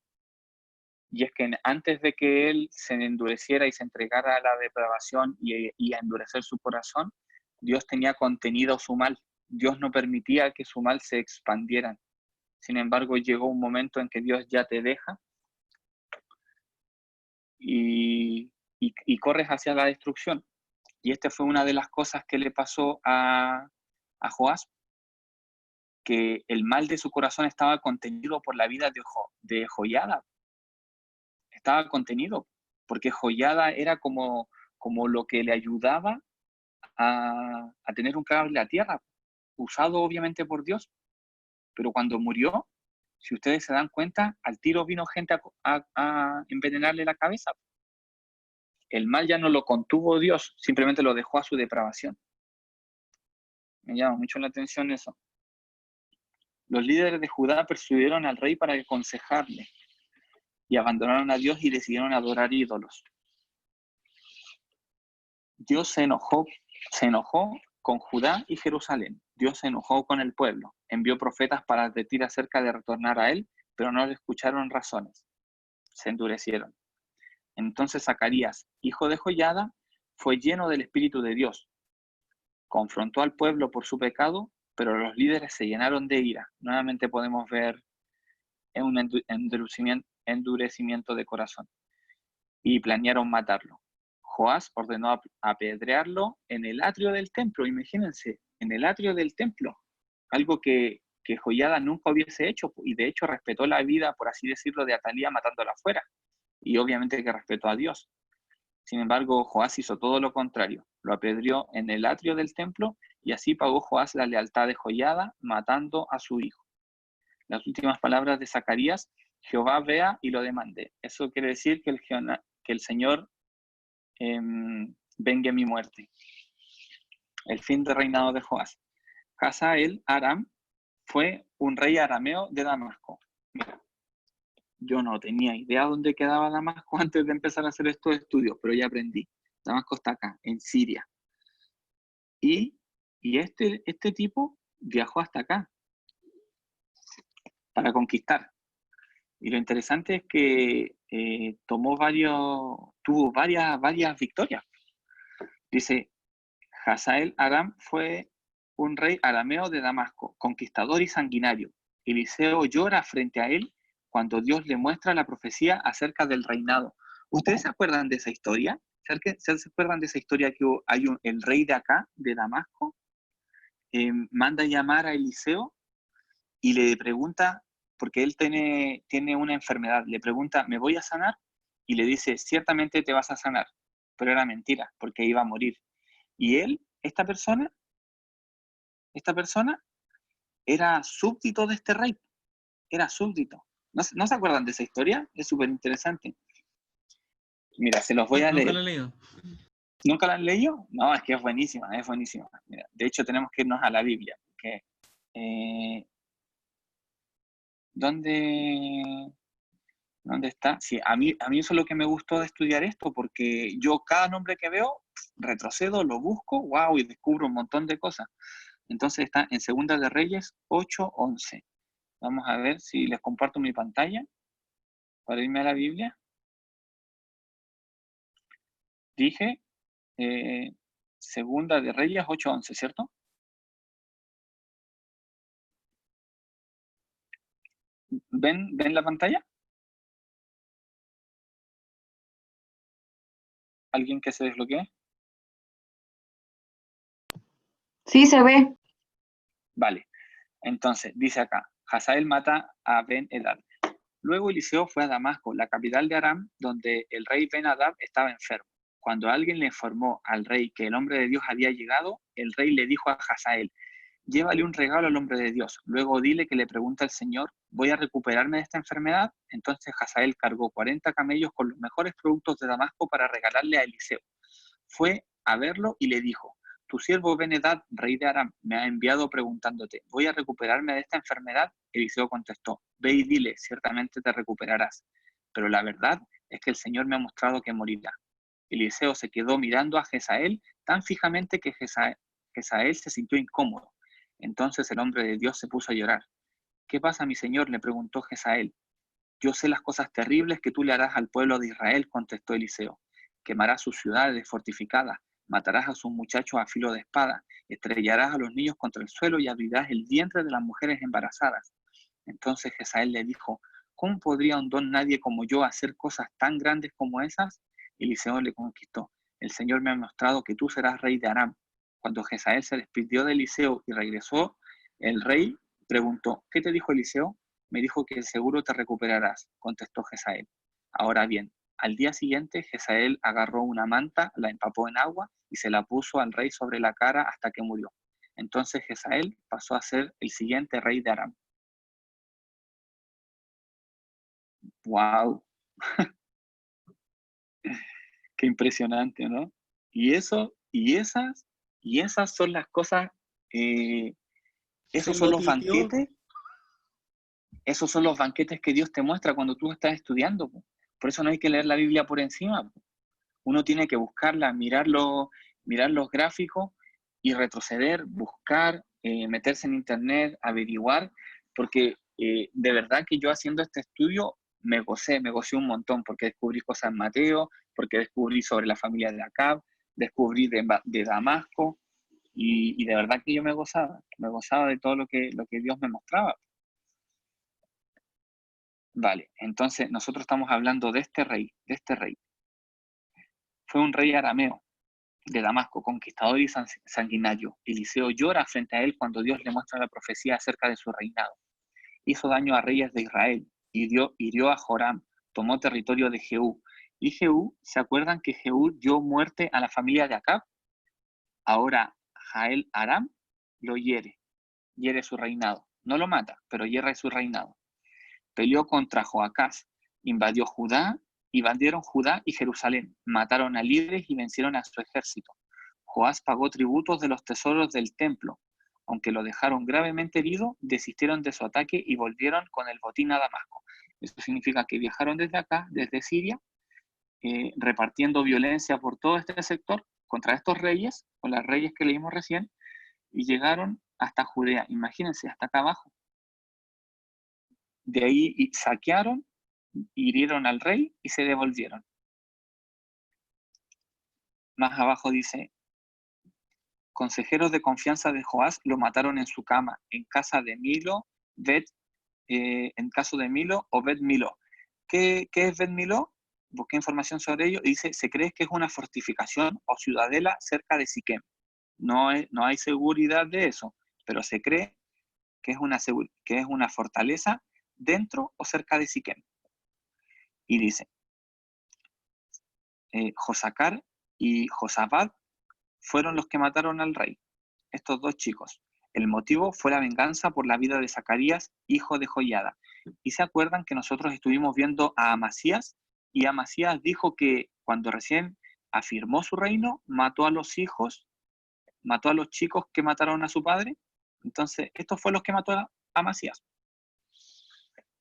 y es que antes de que él se endureciera y se entregara a la depravación y a endurecer su corazón, Dios tenía contenido su mal. Dios no permitía que su mal se expandiera. Sin embargo, llegó un momento en que Dios ya te deja y corres hacia la destrucción. Y esta fue una de las cosas que le pasó a Joás, que el mal de su corazón estaba contenido por la vida de Joiada. Estaba contenido, porque Joiada era como lo que le ayudaba a tener un cable a tierra, usado obviamente por Dios. Pero cuando murió, si ustedes se dan cuenta, al tiro vino gente a envenenarle la cabeza. El mal ya no lo contuvo Dios, simplemente lo dejó a su depravación. Me llama mucho la atención eso. Los líderes de Judá persuadieron al rey para aconsejarle y abandonaron a Dios y decidieron adorar ídolos. Dios se enojó con Judá y Jerusalén. Dios se enojó con el pueblo. Envió profetas para advertir acerca de retornar a él, pero no le escucharon razones. Se endurecieron. Entonces Zacarías, hijo de Joiada, fue lleno del Espíritu de Dios. Confrontó al pueblo por su pecado, pero los líderes se llenaron de ira. Nuevamente podemos ver un endurecimiento de corazón. Y planearon matarlo. Joás ordenó apedrearlo en el atrio del templo. Imagínense, en el atrio del templo. Algo que Joiada nunca hubiese hecho, y de hecho respetó la vida, por así decirlo, de Atalía matándola afuera. Y obviamente que respetó a Dios. Sin embargo, Joás hizo todo lo contrario. Lo apedreó en el atrio del templo, y así pagó Joás la lealtad de Joiada, matando a su hijo. Las últimas palabras de Zacarías: Jehová vea y lo demande. Eso quiere decir que el Señor vengue mi muerte. El fin del reinado de Joás. Hazael Aram fue un rey arameo de Damasco. Mira, yo no tenía idea dónde quedaba Damasco antes de empezar a hacer estos estudios, pero ya aprendí. Damasco está acá, en Siria. Y este tipo viajó hasta acá para conquistar. Y lo interesante es que tuvo varias victorias. Dice, Hazael Aram fue un rey arameo de Damasco, conquistador y sanguinario. Eliseo llora frente a él cuando Dios le muestra la profecía acerca del reinado. ¿Ustedes se acuerdan de esa historia? ¿Se acuerdan de esa historia que hay el rey de acá, de Damasco, manda a llamar a Eliseo y le pregunta, porque él tiene una enfermedad, le pregunta, ¿me voy a sanar? Y le dice, ciertamente te vas a sanar, pero era mentira, porque iba a morir. Y él, esta persona era súbdito de este rey, era súbdito. ¿No se acuerdan de esa historia? Es súper interesante. Mira, se los voy a leer. Nunca lo he leído. ¿Nunca la han leído? No, es que es buenísima, es buenísima. Mira, de hecho, tenemos que irnos a la Biblia, porque ¿dónde está? Sí, a mí eso es lo que me gustó de estudiar esto, porque yo cada nombre que veo, retrocedo, lo busco, wow, y descubro un montón de cosas. Entonces está en Segunda de Reyes 8:11. Vamos a ver si les comparto mi pantalla para irme a la Biblia. Dije Segunda de Reyes 8:11, ¿cierto? ¿Ven la pantalla? ¿Alguien que se desbloquee? Sí, se ve. Vale. Entonces, dice acá, Hazael mata a Ben-Hadad. Luego Eliseo fue a Damasco, la capital de Aram, donde el rey Ben-Hadad estaba enfermo. Cuando alguien le informó al rey que el hombre de Dios había llegado, el rey le dijo a Hazael, llévale un regalo al hombre de Dios. Luego dile que le pregunta al Señor, ¿voy a recuperarme de esta enfermedad? Entonces Hazael cargó 40 camellos con los mejores productos de Damasco para regalarle a Eliseo. Fue a verlo y le dijo, tu siervo Ben-Hadad, rey de Aram, me ha enviado preguntándote, ¿voy a recuperarme de esta enfermedad? Eliseo contestó, ve y dile, ciertamente te recuperarás. Pero la verdad es que el Señor me ha mostrado que morirá. Eliseo se quedó mirando a Hazael tan fijamente que Hazael se sintió incómodo. Entonces el hombre de Dios se puso a llorar. ¿Qué pasa, mi señor?, le preguntó Hazael. Yo sé las cosas terribles que tú le harás al pueblo de Israel, contestó Eliseo. Quemarás sus ciudades fortificadas, matarás a sus muchachos a filo de espada, estrellarás a los niños contra el suelo y abrirás el vientre de las mujeres embarazadas. Entonces Hazael le dijo, ¿cómo podría un don nadie como yo hacer cosas tan grandes como esas? Eliseo le contestó, el Señor me ha mostrado que tú serás rey de Aram. Cuando Hazael se despidió de Eliseo y regresó, el rey preguntó, ¿qué te dijo Eliseo? Me dijo que seguro te recuperarás, contestó Hazael. Ahora bien, al día siguiente Hazael agarró una manta, la empapó en agua y se la puso al rey sobre la cara hasta que murió. Entonces Hazael pasó a ser el siguiente rey de Aram. ¡Wow! Qué impresionante, ¿no? Y esas son las cosas, esos son los banquetes que Dios te muestra cuando tú estás estudiando. Por eso no hay que leer la Biblia por encima. Uno tiene que buscarla, mirar los gráficos y retroceder, buscar, meterse en internet, averiguar, porque de verdad que yo haciendo este estudio me gocé un montón, porque descubrí cosas en Mateo, porque descubrí sobre la familia de Acab, descubrí de Damasco, y de verdad que yo me gozaba de todo lo que Dios me mostraba. Vale, entonces nosotros estamos hablando de este rey. Fue un rey arameo de Damasco, conquistador y sanguinario. Eliseo llora frente a él cuando Dios le muestra la profecía acerca de su reinado. Hizo daño a reyes de Israel, hirió a Joram, tomó territorio de Jehú. Y Jehú, ¿se acuerdan que Jehú dio muerte a la familia de Acab? Ahora Jael Aram lo hiere su reinado. No lo mata, pero hiere su reinado. Peleó contra Joacás, invadieron Judá y Jerusalén, mataron a líderes y vencieron a su ejército. Joás pagó tributos de los tesoros del templo. Aunque lo dejaron gravemente herido, desistieron de su ataque y volvieron con el botín a Damasco. Esto significa que viajaron desde acá, desde Siria, repartiendo violencia por todo este sector contra estos reyes, con las reyes que leímos recién, y llegaron hasta Judea. Imagínense, hasta acá abajo. De ahí saquearon, hirieron al rey y se devolvieron. Más abajo dice, consejeros de confianza de Joás lo mataron en su cama, en casa de Milo, en caso de Milo o Bet Milo. ¿Qué es Bet Milo? Busqué información sobre ello y dice, se cree que es una fortificación o ciudadela cerca de Siquem. No hay seguridad de eso, pero se cree que es una fortaleza dentro o cerca de Siquem. Y dice, Josacar y Josabad fueron los que mataron al rey, estos dos chicos. El motivo fue la venganza por la vida de Zacarías, hijo de Joiada. Y se acuerdan que nosotros estuvimos viendo a Amasías, y Amasías dijo que cuando recién afirmó su reino, mató a los chicos que mataron a su padre. Entonces, estos fueron los que mató a Amasías,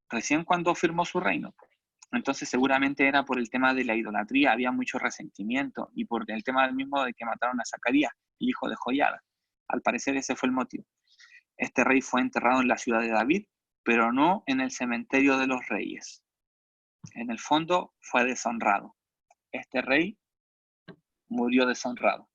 recién cuando afirmó su reino. Entonces seguramente era por el tema de la idolatría, había mucho resentimiento, y por el tema del mismo de que mataron a Zacarías, el hijo de Joiada. Al parecer ese fue el motivo. Este rey fue enterrado en la ciudad de David, pero no en el cementerio de los reyes. En el fondo fue deshonrado. Este rey murió deshonrado.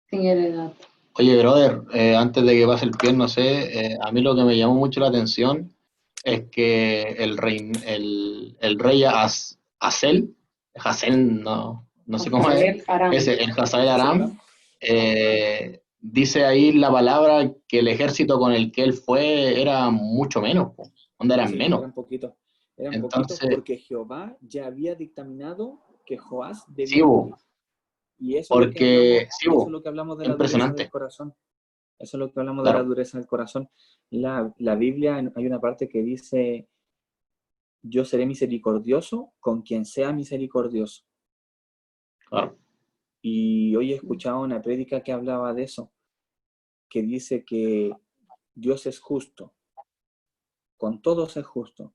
Sin heredad. Oye, brother, antes de que pase el pie, no sé, a mí lo que me llamó mucho la atención es que el rey Hazael, no sé cómo es, el Hazael Aram, dice ahí la palabra que el ejército con el que él fue era mucho menos, donde eran menos. Eran poquitos. Entonces, poquitos porque Jehová ya había dictaminado que Joás debía sí, morir. Y eso porque es lo que hablamos de la dureza impresionante. del corazón. Eso es lo que hablamos de Claro. la dureza del corazón. La Biblia, hay una parte que dice, yo seré misericordioso con quien sea misericordioso. Claro. Y hoy he escuchado una prédica que hablaba de eso, que dice que Dios es justo, con todos es justo,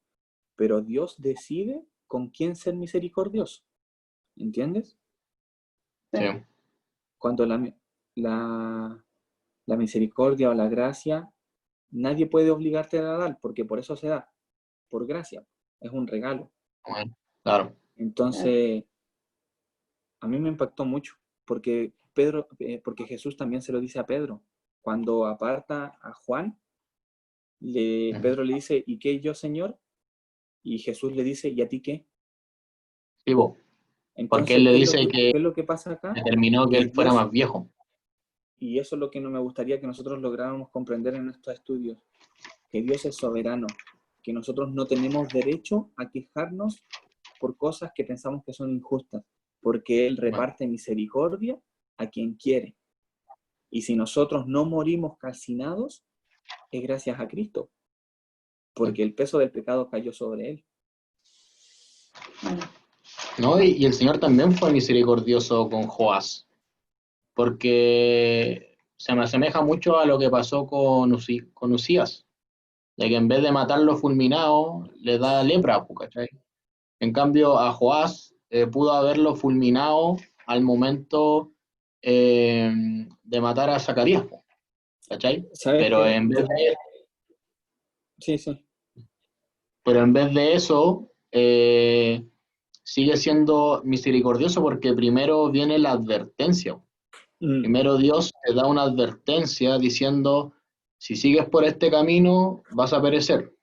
pero Dios decide con quién ser misericordioso. ¿Entiendes? Sí. Cuando la misericordia o la gracia, nadie puede obligarte a dar, porque por eso se da, por gracia, es un regalo. Bueno, claro. Entonces, a mí me impactó mucho, porque porque Jesús también se lo dice a Pedro. Cuando aparta a Juan, Pedro le dice, ¿y qué yo, Señor? Y Jesús le dice, ¿y a ti qué? Sí, po. Porque Entonces, él le ¿qué es lo dice que qué es lo que pasa acá? determinó que Que él fuera Dios, más viejo. y eso es lo que no me gustaría que nosotros lográramos comprender en estos estudios, que Dios es soberano, que nosotros no tenemos derecho a quejarnos por cosas que pensamos que son injustas, porque Él reparte misericordia a quien quiere. Y si nosotros no morimos calcinados, es gracias a Cristo, porque el peso del pecado cayó sobre Él. ¿No? Y el Señor también fue misericordioso con Joás, porque se me asemeja mucho a lo que pasó con Usías, de que en vez de matarlo fulminado, le da lepra, ¿cachai? En cambio, a Joás pudo haberlo fulminado al momento de matar a Zacarías, ¿cachai? ¿Sabes Pero qué? en vez de, Sí, sí. pero en vez de eso, sigue siendo misericordioso porque primero viene la advertencia. Primero Dios te da una advertencia diciendo, si sigues por este camino, vas a perecer.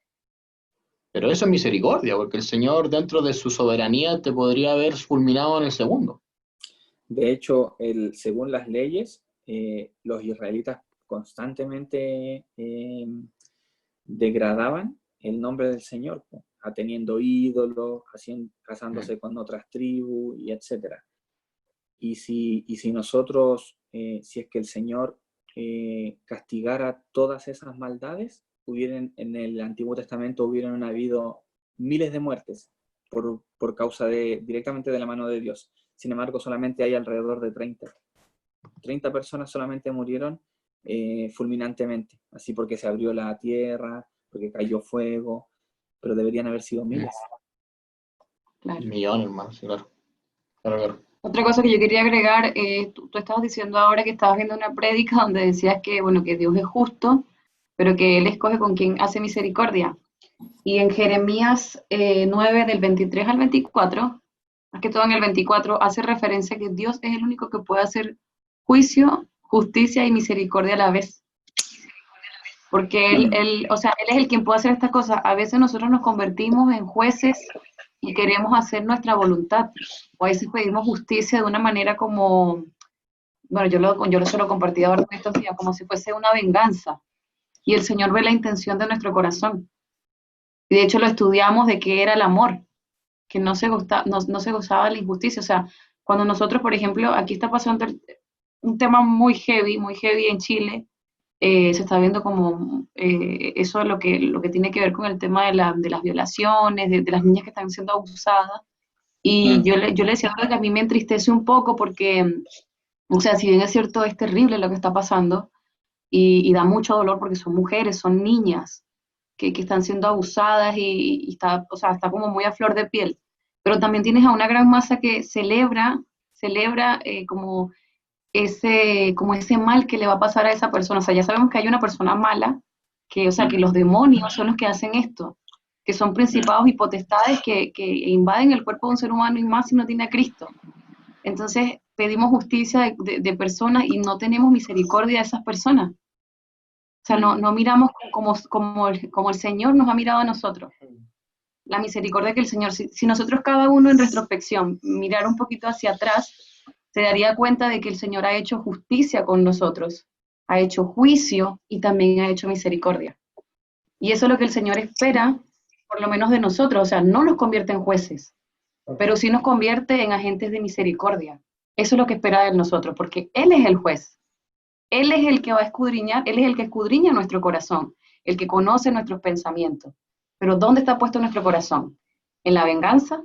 Pero eso es misericordia, porque el Señor dentro de su soberanía te podría haber fulminado en el segundo. De hecho, según las leyes, los israelitas constantemente degradaban el nombre del Señor, teniendo ídolos, casándose con otras tribus, y etc. Y si nosotros, si es que el Señor castigara todas esas maldades, en el Antiguo Testamento hubieran habido miles de muertes por causa directamente de la mano de Dios. Sin embargo, solamente hay alrededor de 30 personas solamente murieron fulminantemente, así porque se abrió la tierra, porque cayó fuego, pero deberían haber sido miles. Claro. Millones más, claro. Claro. Otra cosa que yo quería agregar, tú estabas diciendo ahora que estabas viendo una prédica donde decías que, bueno, que Dios es justo, pero que Él escoge con quien hace misericordia. Y en Jeremías 9, del 23 al 24, más que todo en el 24, hace referencia a que Dios es el único que puede hacer juicio, justicia y misericordia a la vez. Porque Él es el quien puede hacer estas cosas. A veces nosotros nos convertimos en jueces y queremos hacer nuestra voluntad. O a veces pedimos justicia de una manera como, bueno, yo se lo compartí ahora en estos días, como si fuese una venganza. Y el Señor ve la intención de nuestro corazón. Y de hecho lo estudiamos de qué era el amor, que no se gozaba de la injusticia. O sea, cuando nosotros, por ejemplo, aquí está pasando un tema muy heavy en Chile, se está viendo como eso es lo que tiene que ver con el tema de las violaciones, de las niñas que están siendo abusadas. Y yo le decía algo que a mí me entristece un poco porque, o sea, si bien es cierto, es terrible lo que está pasando y da mucho dolor porque son mujeres, son niñas que están siendo abusadas y está, o sea, está como muy a flor de piel. Pero también tienes a una gran masa que celebra como ese mal que le va a pasar a esa persona. O sea, ya sabemos que hay una persona mala, que los demonios son los que hacen esto, que son principados y potestades que invaden el cuerpo de un ser humano y más si no tiene a Cristo. Entonces pedimos justicia de personas y no tenemos misericordia de esas personas. O sea, no miramos como el Señor nos ha mirado a nosotros. La misericordia que el Señor, si nosotros cada uno en retrospección mirar un poquito hacia atrás, se daría cuenta de que el Señor ha hecho justicia con nosotros, ha hecho juicio y también ha hecho misericordia. Y eso es lo que el Señor espera, por lo menos de nosotros. O sea, no nos convierte en jueces, pero sí nos convierte en agentes de misericordia. Eso es lo que espera de nosotros, porque Él es el juez. Él es el que va a escudriñar, Él es el que escudriña nuestro corazón, el que conoce nuestros pensamientos. Pero ¿dónde está puesto nuestro corazón? ¿En la venganza?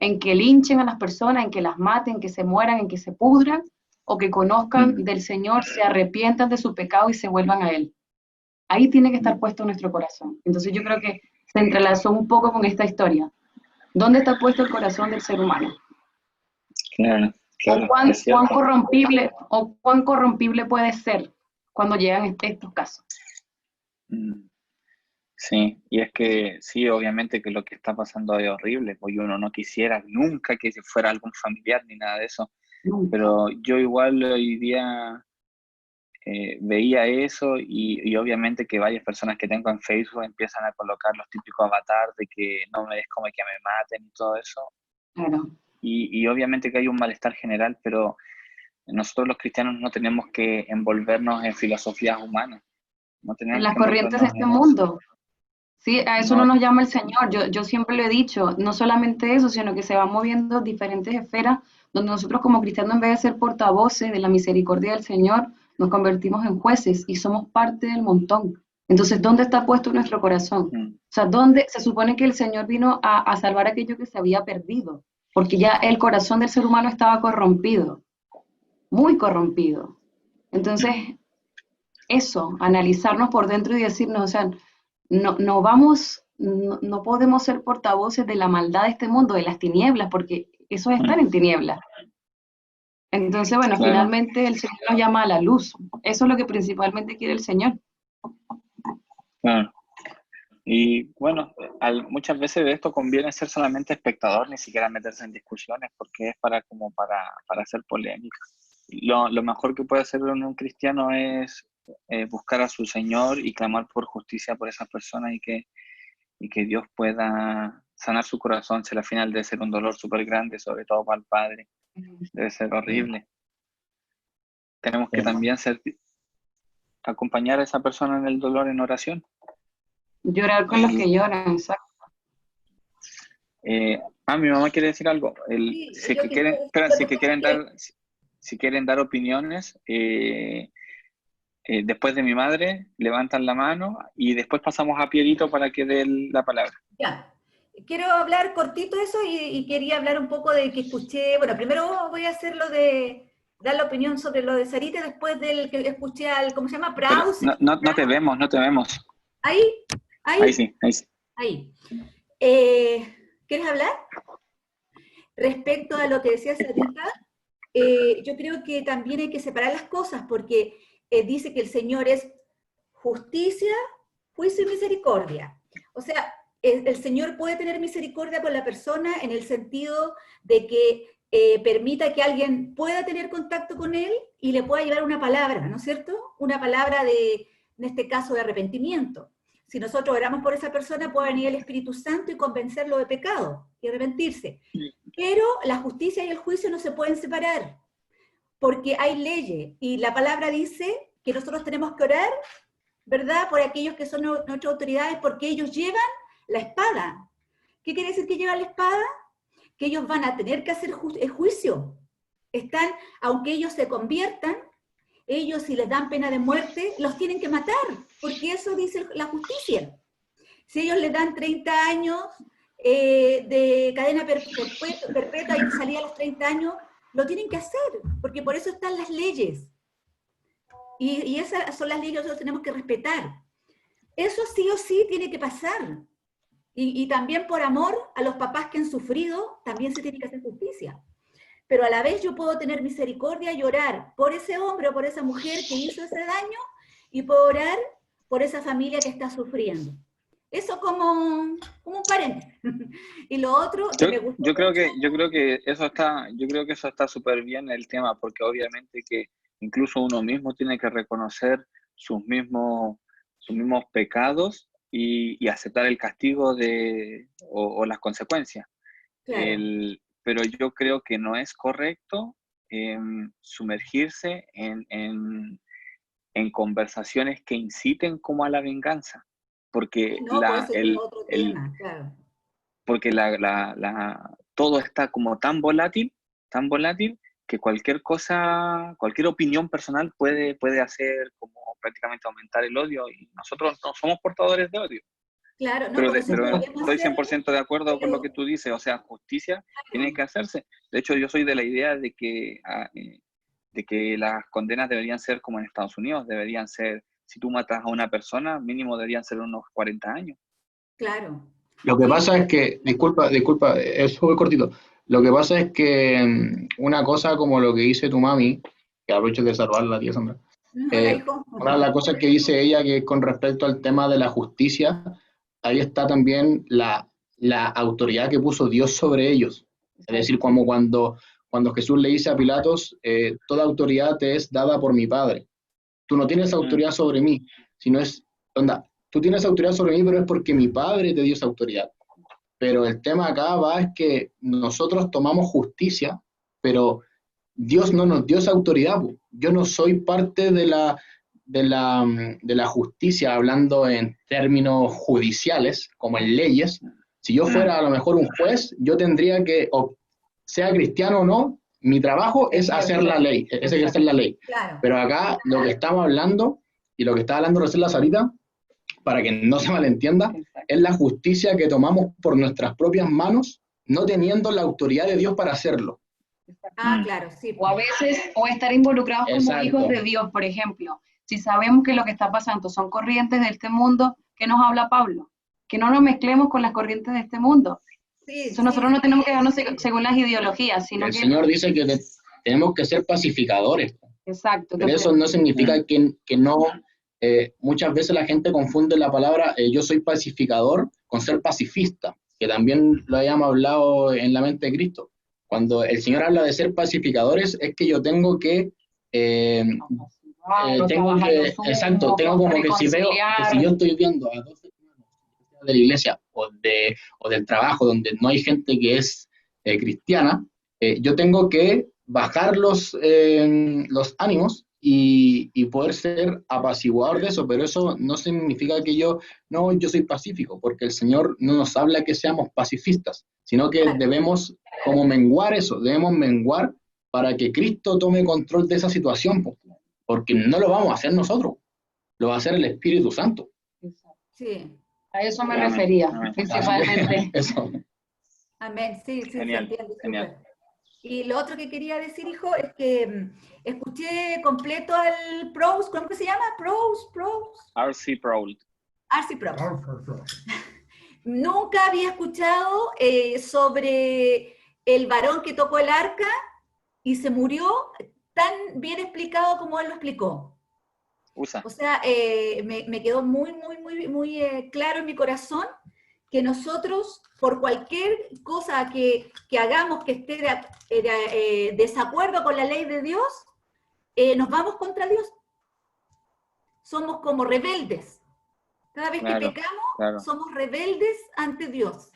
¿En que linchen a las personas, en que las maten, en que se mueran, en que se pudran? ¿O que conozcan del Señor, se arrepientan de su pecado y se vuelvan a Él? Ahí tiene que estar puesto nuestro corazón. Entonces yo creo que se entrelazó un poco con esta historia. ¿Dónde está puesto el corazón del ser humano? Claro, claro, ¿O cuán corrompible puede ser cuando llegan estos casos? Sí, y es que sí, obviamente que lo que está pasando es horrible, porque uno no quisiera nunca que fuera algún familiar ni nada de eso, pero yo igual hoy día veía eso y obviamente que varias personas que tengo en Facebook empiezan a colocar los típicos avatares de que no me des como que me maten y todo eso. Claro. Y obviamente que hay un malestar general, pero nosotros los cristianos no tenemos que envolvernos en filosofías humanas. No tenemos En las que corrientes de envolvernos este en eso. mundo. Sí, a eso no No, nos llama el Señor. Yo siempre lo he dicho, no solamente eso, sino que se van moviendo diferentes esferas donde nosotros como cristianos, en vez de ser portavoces de la misericordia del Señor, nos convertimos en jueces y somos parte del montón. Entonces, ¿dónde está puesto nuestro corazón? O sea, ¿dónde se supone que el Señor vino a salvar aquello que se había perdido? Porque ya el corazón del ser humano estaba corrompido, muy corrompido. Entonces, eso, analizarnos por dentro y decirnos, o sea, no podemos ser portavoces de la maldad de este mundo, de las tinieblas, porque eso es estar en tinieblas. Entonces, bueno, claro. finalmente el Señor nos llama a la luz. Eso es lo que principalmente quiere el Señor. Claro. Y bueno, muchas veces de esto conviene ser solamente espectador, ni siquiera meterse en discusiones, porque es para hacer polémica. Lo mejor que puede hacer un cristiano es buscar a su Señor y clamar por justicia por esas personas y que Dios pueda sanar su corazón, si al final debe ser un dolor súper grande, sobre todo para el Padre. Debe ser horrible. Tenemos que también acompañar a esa persona en el dolor en oración. Llorar con los que lloran, exacto. Mi mamá quiere decir algo. Sí, Si yo que quieren, quisiera- espera, lo si que que pasa quieren es que- dar, si quieren dar opiniones, después de mi madre, levantan la mano y después pasamos a Pierito para que dé la palabra. Ya. Quiero hablar cortito eso y quería hablar un poco de que escuché, bueno, primero voy a hacer lo de dar la opinión sobre lo de Sarita, después del que escuché al, ¿cómo se llama? Pero Praus. no te vemos, no te vemos. Ahí, Ahí sí, ahí sí. ahí. ¿Quieres hablar? Respecto a lo que decía Sarita, yo creo que también hay que separar las cosas, porque dice que el Señor es justicia, juicio y misericordia. O sea, el Señor puede tener misericordia con la persona en el sentido de que permita que alguien pueda tener contacto con Él y le pueda llevar una palabra, ¿no es cierto? Una palabra en este caso, de arrepentimiento. Si nosotros oramos por esa persona, puede venir el Espíritu Santo y convencerlo de pecado y arrepentirse. Pero la justicia y el juicio no se pueden separar, porque hay leyes, y la palabra dice que nosotros tenemos que orar, ¿verdad?, por aquellos que son nuestras autoridades, porque ellos llevan la espada. ¿Qué quiere decir que llevan la espada? Que ellos van a tener que hacer juicio. Aunque ellos se conviertan, ellos, si les dan pena de muerte, los tienen que matar, porque eso dice la justicia. Si ellos les dan 30 años de cadena perpetua y salía a los 30 años, lo tienen que hacer, porque por eso están las leyes. Y esas son las leyes que nosotros tenemos que respetar. Eso sí o sí tiene que pasar. Y también por amor a los papás que han sufrido, también se tiene que hacer justicia. Pero a la vez yo puedo tener misericordia y orar por ese hombre o por esa mujer que hizo ese daño, y puedo orar por esa familia que está sufriendo. Eso como un paréntesis. Y lo otro que me gustó yo creo que eso está súper bien el tema, porque obviamente que incluso uno mismo tiene que reconocer sus mismos pecados y aceptar el castigo o las consecuencias. Claro. Pero yo creo que no es correcto sumergirse en conversaciones que inciten como a la venganza, porque No, pues ese es otro tema, claro. porque todo está como tan volátil, que cualquier cosa, cualquier opinión personal puede hacer como prácticamente aumentar el odio, y nosotros no somos portadores de odio. Claro, no, Pero, por eso pero podemos estoy hacerlo, 100% de acuerdo con lo pero que tú dices, o sea, justicia tiene que hacerse. De hecho, yo soy de la idea de que las condenas deberían ser como en Estados Unidos, deberían ser, si tú matas a una persona, mínimo deberían ser unos 40 años. claro. Lo que Sí, pasa es que, disculpa, es muy cortito. Lo que pasa es que una cosa como lo que dice tu mami, que aprovecho de salvar la tía Sandra, hola, hijo. una de las cosas que dice ella que con respecto al tema de la justicia, ahí está también la autoridad que puso Dios sobre ellos. Es decir, como cuando Jesús le dice a Pilatos, toda autoridad te es dada por mi Padre. Tú no tienes autoridad sobre mí, sino es, onda, tú tienes autoridad sobre mí, pero es porque mi Padre te dio esa autoridad. Pero el tema acá va es que nosotros tomamos justicia, pero Dios no nos dio esa autoridad, po. Yo no soy parte de la justicia, hablando en términos judiciales, como en leyes. Si yo fuera a lo mejor un juez, yo tendría que, o sea cristiano o no, mi trabajo es hacer la ley, es ejercer la ley. Claro. Pero acá lo que estamos hablando, y lo que estaba hablando recién la Sarita, para que no se malentienda, es la justicia que tomamos por nuestras propias manos, no teniendo la autoridad de Dios para hacerlo. Ah, claro, sí. O a veces, o estar involucrados como Exacto. hijos de Dios, por ejemplo. Si sabemos que lo que está pasando son corrientes de este mundo, ¿qué nos habla Pablo? Que no nos mezclemos con las corrientes de este mundo. Sí, Eso nosotros no tenemos que darnos según las ideologías, sino El que... Señor dice que tenemos que ser pacificadores. Exacto. Pero eso no significa que no... muchas veces la gente confunde la palabra yo soy pacificador con ser pacifista, que también lo habíamos hablado en la mente de Cristo. Cuando el Señor habla de ser pacificadores, es que yo tengo que... exacto, tengo como que si veo, que si yo estoy viendo a dos hermanos de la iglesia o del trabajo donde no hay gente que es cristiana, yo tengo que bajar los ánimos y poder ser apaciguador de eso, pero eso no significa que yo soy pacífico, porque el Señor no nos habla que seamos pacifistas, sino que debemos como menguar eso, debemos menguar para que Cristo tome control de esa situación, porque no lo vamos a hacer nosotros, lo va a hacer el Espíritu Santo. Sí. A eso me refería, principalmente. Eso. Amén, sí, Genial, se entiende. genial. Súper. Y lo otro que quería decir, hijo, es que escuché completo al Prose, ¿cómo que se llama? R.C. Sproul. R.C. Prose. Nunca había escuchado sobre el varón que tocó el arca y se murió tan bien explicado como él lo explicó. O sea, me quedó muy claro en mi corazón que nosotros, por cualquier cosa que hagamos que esté desacuerdo con la ley de Dios, nos vamos contra Dios. Somos como rebeldes. Cada vez que pecamos, somos rebeldes ante Dios.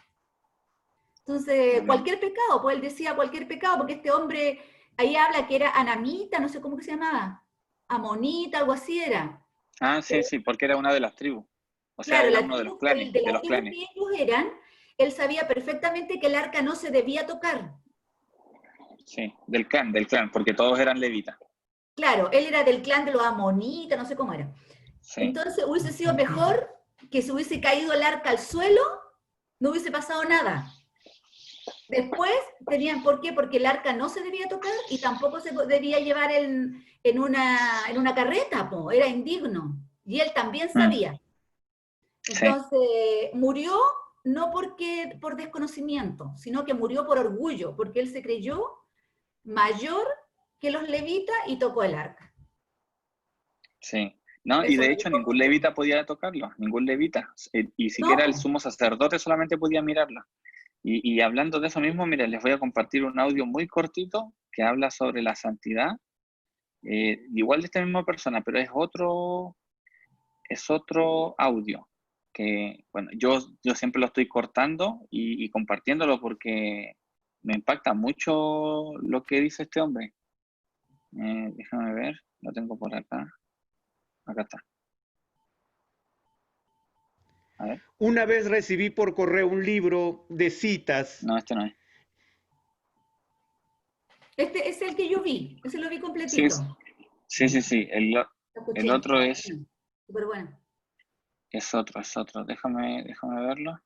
Entonces, cualquier pecado, pues él decía cualquier pecado, porque este hombre, ahí habla que era anamita, no sé cómo que se llamaba, amonita, algo así era. Ah, sí, porque era una de las tribus. O sea, claro, era la uno de tribu, los clanes. de la tribu que ellos eran, él sabía perfectamente que el arca no se debía tocar. Sí, del clan, porque todos eran levitas. Claro, él era del clan de los amonitas, no sé cómo era. Sí. Entonces hubiese sido mejor que se hubiese caído el arca al suelo, no hubiese pasado nada. Después tenían, ¿por qué? Porque el arca no se debía tocar y tampoco se debía llevar en una carreta, era indigno. Y él también sabía. Entonces, murió no por desconocimiento, sino que murió por orgullo, porque él se creyó mayor que los levitas y tocó el arca. Sí. No, y de hecho ningún levita podía tocarlo, ningún levita. Y siquiera el sumo sacerdote solamente podía mirarla. Y hablando de eso mismo, mira, les voy a compartir un audio muy cortito que habla sobre la santidad, igual de esta misma persona, pero es otro audio que, bueno, yo siempre lo estoy cortando y compartiéndolo porque me impacta mucho lo que dice este hombre. Déjame ver, lo tengo por acá. Acá está. A ver. Una vez recibí por correo un libro de citas. No, este no es. Este es el que yo vi, ese lo vi Sí, completito. sí. Lo escuché. El otro es Súper bueno. otro. Déjame verlo.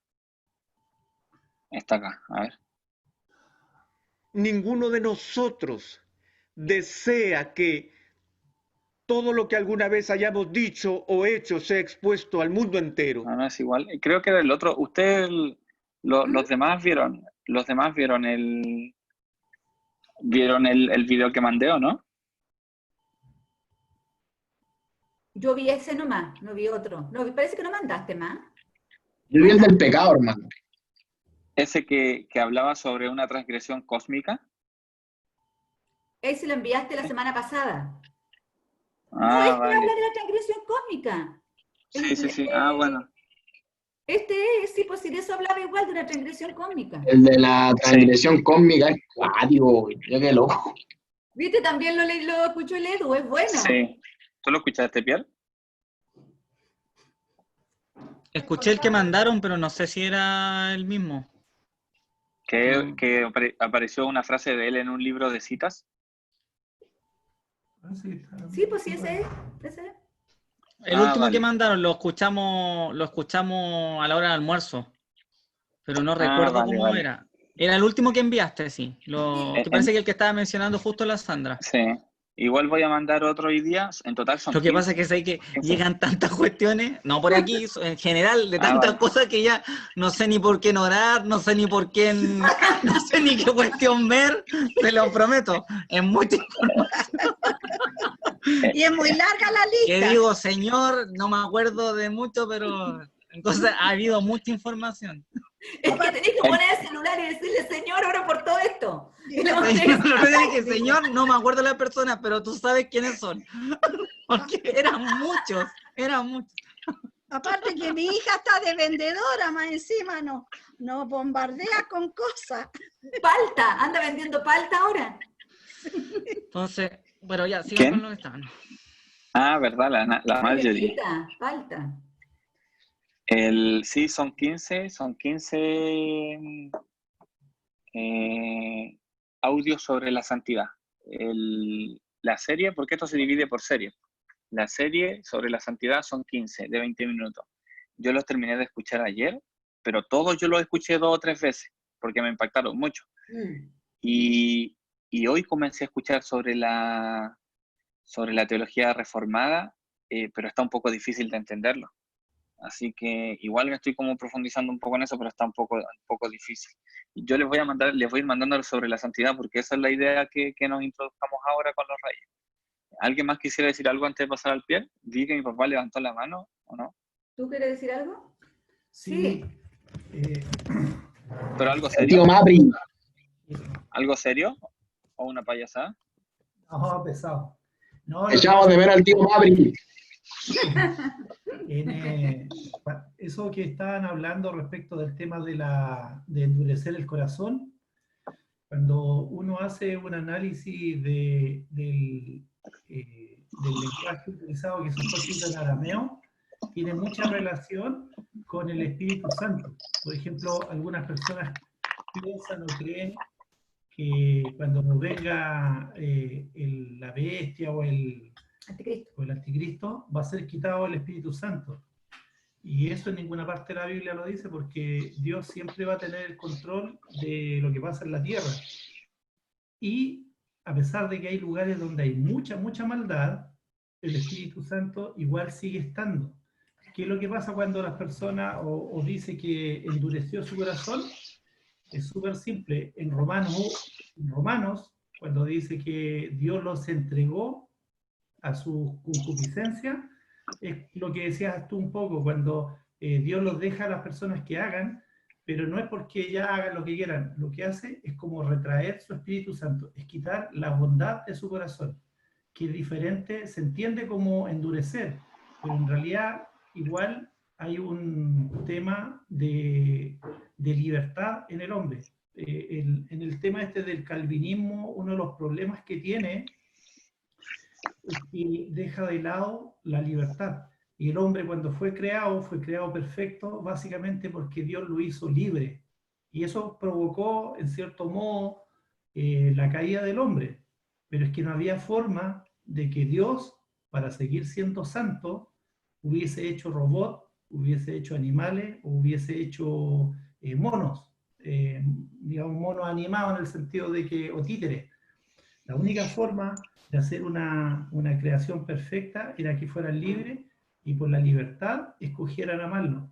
Está acá, a ver. Ninguno de nosotros desea que todo lo que alguna vez hayamos dicho o hecho sea expuesto al mundo entero. No es igual. Creo que era el otro. Ustedes, los demás vieron el video que mandé, ¿o no? Yo vi ese nomás, no vi otro. No, parece que no mandaste más. Yo vi el del pecado, hermano. Ese que hablaba sobre una transgresión cósmica. Ese lo enviaste la semana pasada. No, Ah, este vale. habla de la transgresión cósmica. Sí. Ah, bueno. Sí, pues si de eso hablaba igual de una transgresión cósmica. El de la transgresión cósmica es cuático, yo qué loco. ¿Viste? También lo escuchó el Edu, es bueno. Sí. ¿Tú lo escuchaste, Pierre? Escuché el que mandaron, pero no sé si era el mismo. Que apareció una frase de él en un libro de citas. Sí, pues sí, ese es. El último vale. que mandaron lo escuchamos a la hora del almuerzo, pero no recuerdo cómo vale. era. Era el último que enviaste, sí. Que parece que el que estaba mencionando justo la Sandra. Sí. Igual voy a mandar otro hoy día. En total son Lo que 15. pasa es que sé que llegan tantas cuestiones, no por aquí, en general, de tantas cosas que ya no sé ni por qué orar, no sé ni por qué, no sé ni qué cuestión ver, te lo prometo, es mucha información. Y es muy larga la lista. Que digo, señor, no me acuerdo de mucho, pero entonces ha habido mucha información. Es que tenés que poner el celular y decirle, señor, oro por todo esto. Señor, no me acuerdo de la persona, pero tú sabes quiénes son. Porque eran muchos. Aparte que mi hija está de vendedora, más encima no bombardea con cosas. Palta, anda vendiendo palta ahora. Entonces, bueno, ya, sigan con lo que estaban. Ah, verdad, la Marjorie. Palta. Sí, son 15 audios sobre la santidad. La serie, porque esto se divide por serie. La serie sobre la santidad son 15, de 20 minutos. Yo los terminé de escuchar ayer, pero todos yo los escuché 2 o 3 veces, porque me impactaron mucho. Y hoy comencé a escuchar sobre la teología reformada, pero está un poco difícil de entenderlo. Así que igual me estoy como profundizando un poco en eso, pero está un poco difícil. Y yo les voy a ir mandando sobre la santidad, porque esa es la idea que nos introduzcamos ahora con los reyes. ¿Alguien más quisiera decir algo antes de pasar al pie? Vi que mi papá levantó la mano, ¿o no? ¿Tú quieres decir algo? Sí. ¿Pero algo serio? Tío Mapri. ¿Algo serio? ¿O una payasada? No, pesado. No, echamos de ver al tío Mapri. Eso que estaban hablando respecto del tema de endurecer el corazón, cuando uno hace un análisis del lenguaje utilizado, que es un poquito en arameo, tiene mucha relación con el Espíritu Santo. Por ejemplo, algunas personas piensan o creen que cuando nos venga la bestia o el anticristo, va a ser quitado el Espíritu Santo. Y eso en ninguna parte de la Biblia lo dice, porque Dios siempre va a tener el control de lo que pasa en la tierra. Y a pesar de que hay lugares donde hay mucha maldad, el Espíritu Santo igual sigue estando. ¿Qué es lo que pasa cuando las personas o dice que endureció su corazón? Es súper simple. En Romanos, cuando dice que Dios los entregó a su concupiscencia, es lo que decías tú un poco, cuando Dios los deja a las personas que hagan, pero no es porque ya hagan lo que quieran, lo que hace es como retraer su Espíritu Santo, es quitar la bondad de su corazón, que es diferente, se entiende como endurecer, pero en realidad igual hay un tema de libertad en el hombre. En el tema este del calvinismo, uno de los problemas que tiene es que deja de lado la libertad. Y el hombre cuando fue creado perfecto, básicamente porque Dios lo hizo libre. Y eso provocó, en cierto modo, la caída del hombre, pero es que no había forma de que Dios, para seguir siendo santo, hubiese hecho robots, hubiese hecho animales, o hubiese hecho monos, digamos monos animados en el sentido de que, o títeres. La única forma de hacer una creación perfecta era que fueran libres y por la libertad escogieran amarlo.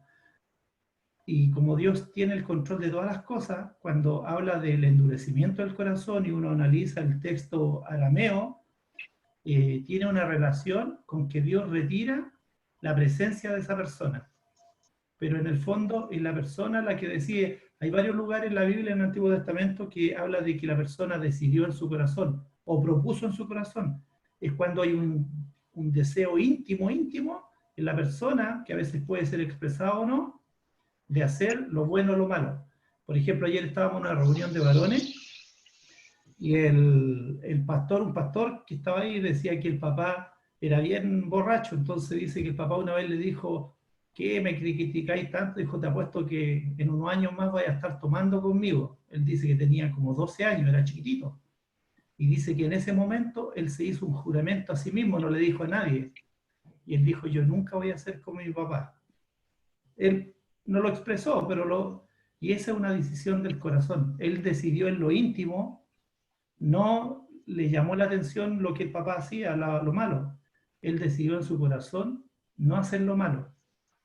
Y como Dios tiene el control de todas las cosas, cuando habla del endurecimiento del corazón y uno analiza el texto arameo, tiene una relación con que Dios retira la presencia de esa persona. Pero en el fondo es la persona la que decide. Hay varios lugares en la Biblia, en el Antiguo Testamento, que habla de que la persona decidió en su corazón o propuso en su corazón. Es cuando hay un deseo íntimo en la persona, que a veces puede ser expresado o no, de hacer lo bueno o lo malo. Por ejemplo, ayer estábamos en una reunión de varones y un pastor que estaba ahí decía que el papá era bien borracho, entonces dice que el papá una vez le dijo: ¿qué me criticáis tanto? Dijo: te apuesto que en unos años más vais a estar tomando conmigo. Él dice que tenía como 12 años, era chiquitito. Y dice que en ese momento él se hizo un juramento a sí mismo, no le dijo a nadie. Y él dijo: yo nunca voy a ser como mi papá. Él no lo expresó, y esa es una decisión del corazón. Él decidió en lo íntimo, no le llamó la atención lo que el papá hacía, lo malo. Él decidió en su corazón no hacer lo malo.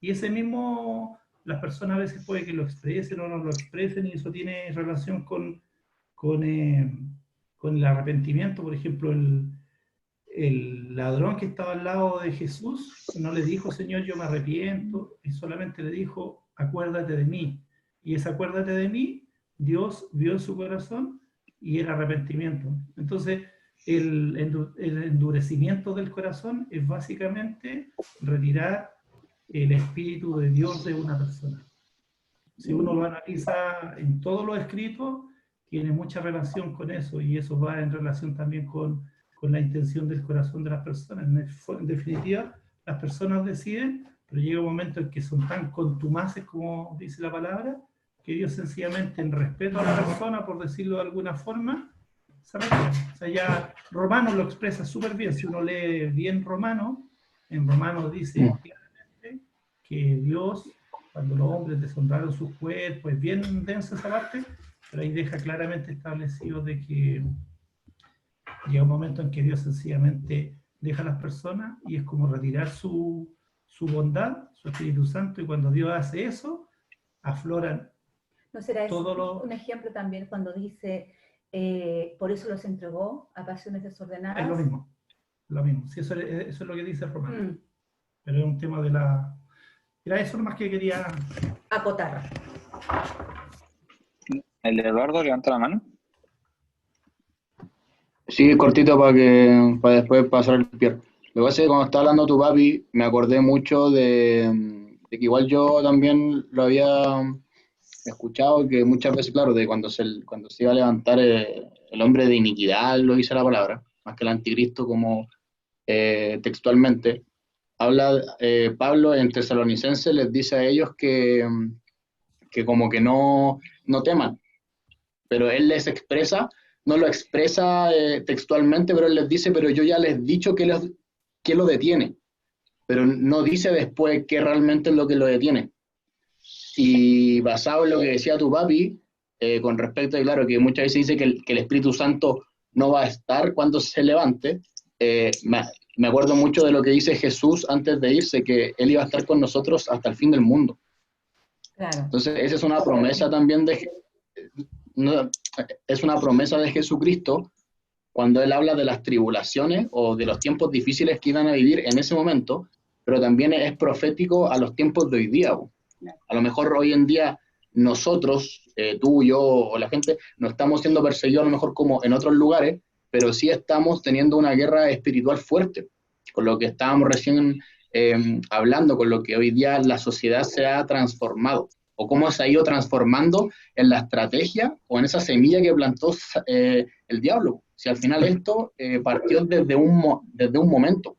Y ese mismo, las personas a veces puede que lo expresen o no lo expresen, y eso tiene relación con el arrepentimiento. Por ejemplo, el ladrón que estaba al lado de Jesús no le dijo: Señor, yo me arrepiento, y solamente le dijo: acuérdate de mí. Y ese acuérdate de mí, Dios vio en su corazón y era arrepentimiento. Entonces, el endurecimiento del corazón es básicamente retirar el Espíritu de Dios de una persona. Si uno lo analiza en todos los escritos, tiene mucha relación con eso, y eso va en relación también con la intención del corazón de las personas. En definitiva, las personas deciden, pero llega un momento en que son tan contumaces, como dice la palabra, que Dios sencillamente, en respeto a la persona, por decirlo de alguna forma, se retira. O sea, ya Romanos lo expresa súper bien. Si uno lee bien Romanos, en Romanos dice claramente que Dios, cuando los hombres deshonraron sus cuerpos, es bien densa esa parte, pero ahí deja claramente establecido de que llega un momento en que Dios sencillamente deja a las personas, y es como retirar su bondad, su Espíritu Santo, y cuando Dios hace eso, afloran. ¿No será todo eso un ejemplo también cuando dice, por eso los entregó a pasiones desordenadas? Es lo mismo. Sí, eso es lo que dice Romano. Pero es un tema de la... Era eso más que quería acotar. ¿El Eduardo levanta la mano? Sí, cortito para después pasar el pie. Lo que pasa es que cuando estaba hablando tu papi, me acordé mucho de que igual yo también lo había escuchado, que muchas veces, claro, de cuando se iba a levantar el hombre de iniquidad, lo dice la palabra, más que el anticristo, como textualmente, habla Pablo en Tesalonicenses, les dice a ellos que como que no teman, pero él les expresa, no lo expresa textualmente, pero él les dice: pero yo ya les he dicho que lo detiene, pero no dice después qué realmente es lo que lo detiene. Y basado en lo que decía tu papi, con respecto a, claro, que muchas veces dice que el Espíritu Santo no va a estar cuando se levante, me acuerdo mucho de lo que dice Jesús antes de irse, que Él iba a estar con nosotros hasta el fin del mundo. Claro. Entonces, esa es una promesa también es una promesa de Jesucristo cuando Él habla de las tribulaciones o de los tiempos difíciles que iban a vivir en ese momento, pero también es profético a los tiempos de hoy día. A lo mejor hoy en día nosotros, tú, yo o la gente, no estamos siendo perseguidos a lo mejor como en otros lugares, pero sí estamos teniendo una guerra espiritual fuerte, con lo que estábamos recién hablando, con lo que hoy día la sociedad se ha transformado, o cómo se ha ido transformando en la estrategia o en esa semilla que plantó el diablo. Si al final esto partió desde un momento.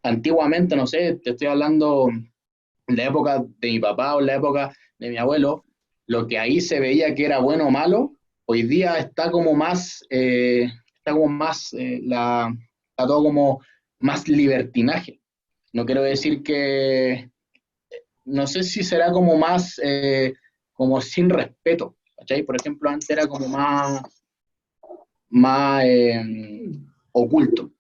Antiguamente, no sé, te estoy hablando en la época de mi papá o en la época de mi abuelo, lo que ahí se veía que era bueno o malo, hoy día está como más, está todo como más libertinaje. No quiero decir que, no sé si será como más, como sin respeto, ¿cachai? Por ejemplo, antes era como más oculto.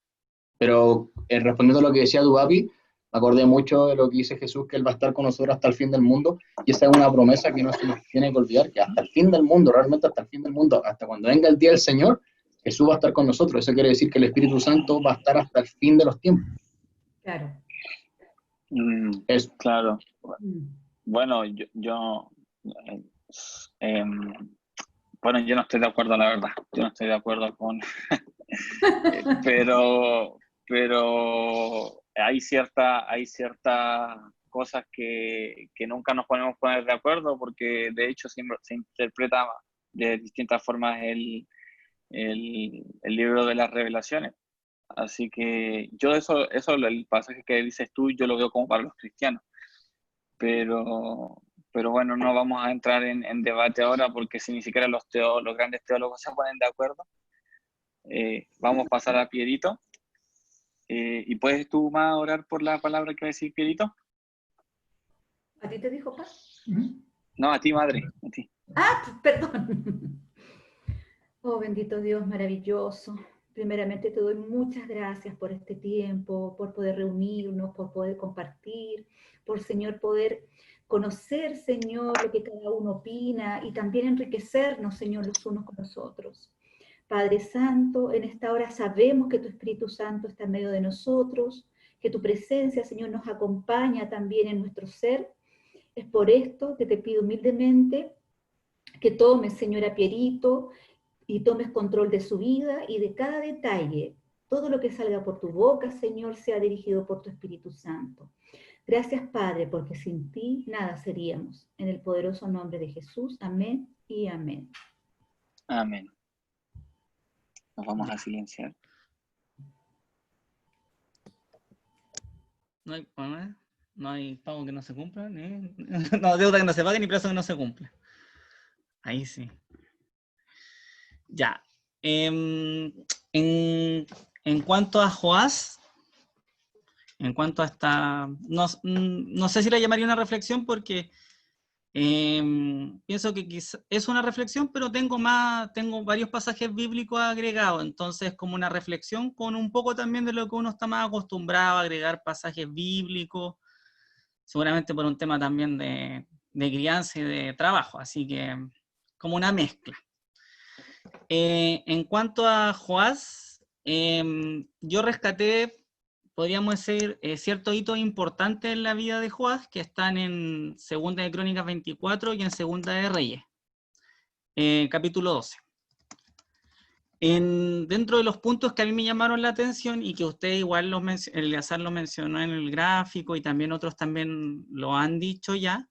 Pero respondiendo a lo que decía tu papi, me acordé mucho de lo que dice Jesús, que Él va a estar con nosotros hasta el fin del mundo, y esa es una promesa que no se nos tiene que olvidar, que hasta el fin del mundo, realmente hasta el fin del mundo, hasta cuando venga el día del Señor, Jesús va a estar con nosotros. Eso quiere decir que el Espíritu Santo va a estar hasta el fin de los tiempos. Claro. Eso. Claro. Mm. Bueno, bueno, yo no estoy de acuerdo, la verdad. Yo no estoy de acuerdo con... pero hay ciertas cosas que nunca nos podemos poner de acuerdo, porque de hecho se interpreta de distintas formas el libro de las revelaciones. Así que yo eso el pasaje que dices tú, yo lo veo como para los cristianos. Pero bueno, no vamos a entrar en debate ahora, porque si ni siquiera los grandes teólogos se ponen de acuerdo. Vamos a pasar a Pierito. ¿Y puedes tú más orar por la palabra que va a decir Pierito? ¿A ti te dijo paz? No, a ti, madre. A ti. Ah, perdón. Oh, bendito Dios, maravilloso. Primeramente te doy muchas gracias por este tiempo, por poder reunirnos, por poder compartir, por, Señor, poder conocer, Señor, lo que cada uno opina y también enriquecernos, Señor, los unos con los otros. Padre Santo, en esta hora sabemos que tu Espíritu Santo está en medio de nosotros, que tu presencia, Señor, nos acompaña también en nuestro ser. Es por esto que te pido humildemente que tomes, Señor, a Pierito y tomes control de su vida y de cada detalle. Todo lo que salga por tu boca, Señor, sea dirigido por tu Espíritu Santo. Gracias, Padre, porque sin ti nada seríamos. En el poderoso nombre de Jesús, amén y amén. Amén. Nos vamos a silenciar. No hay pago que no se cumpla, no, deuda que no se pague, ni plazo que no se cumpla. Ahí sí. Ya. En cuanto a Joás, en cuanto a esta... No sé si la llamaría una reflexión, porque pienso que quizá es una reflexión, pero tengo varios pasajes bíblicos agregados, entonces como una reflexión con un poco también de lo que uno está más acostumbrado a agregar pasajes bíblicos, seguramente por un tema también de crianza y de trabajo, así que como una mezcla. En cuanto a Joás, yo rescaté, podríamos decir, ciertos hitos importantes en la vida de Joás, que están en 2 de Crónicas 24 y en 2 de Reyes, capítulo 12. Dentro de los puntos que a mí me llamaron la atención, y que usted igual Eleazar lo mencionó en el gráfico, y también otros también lo han dicho ya,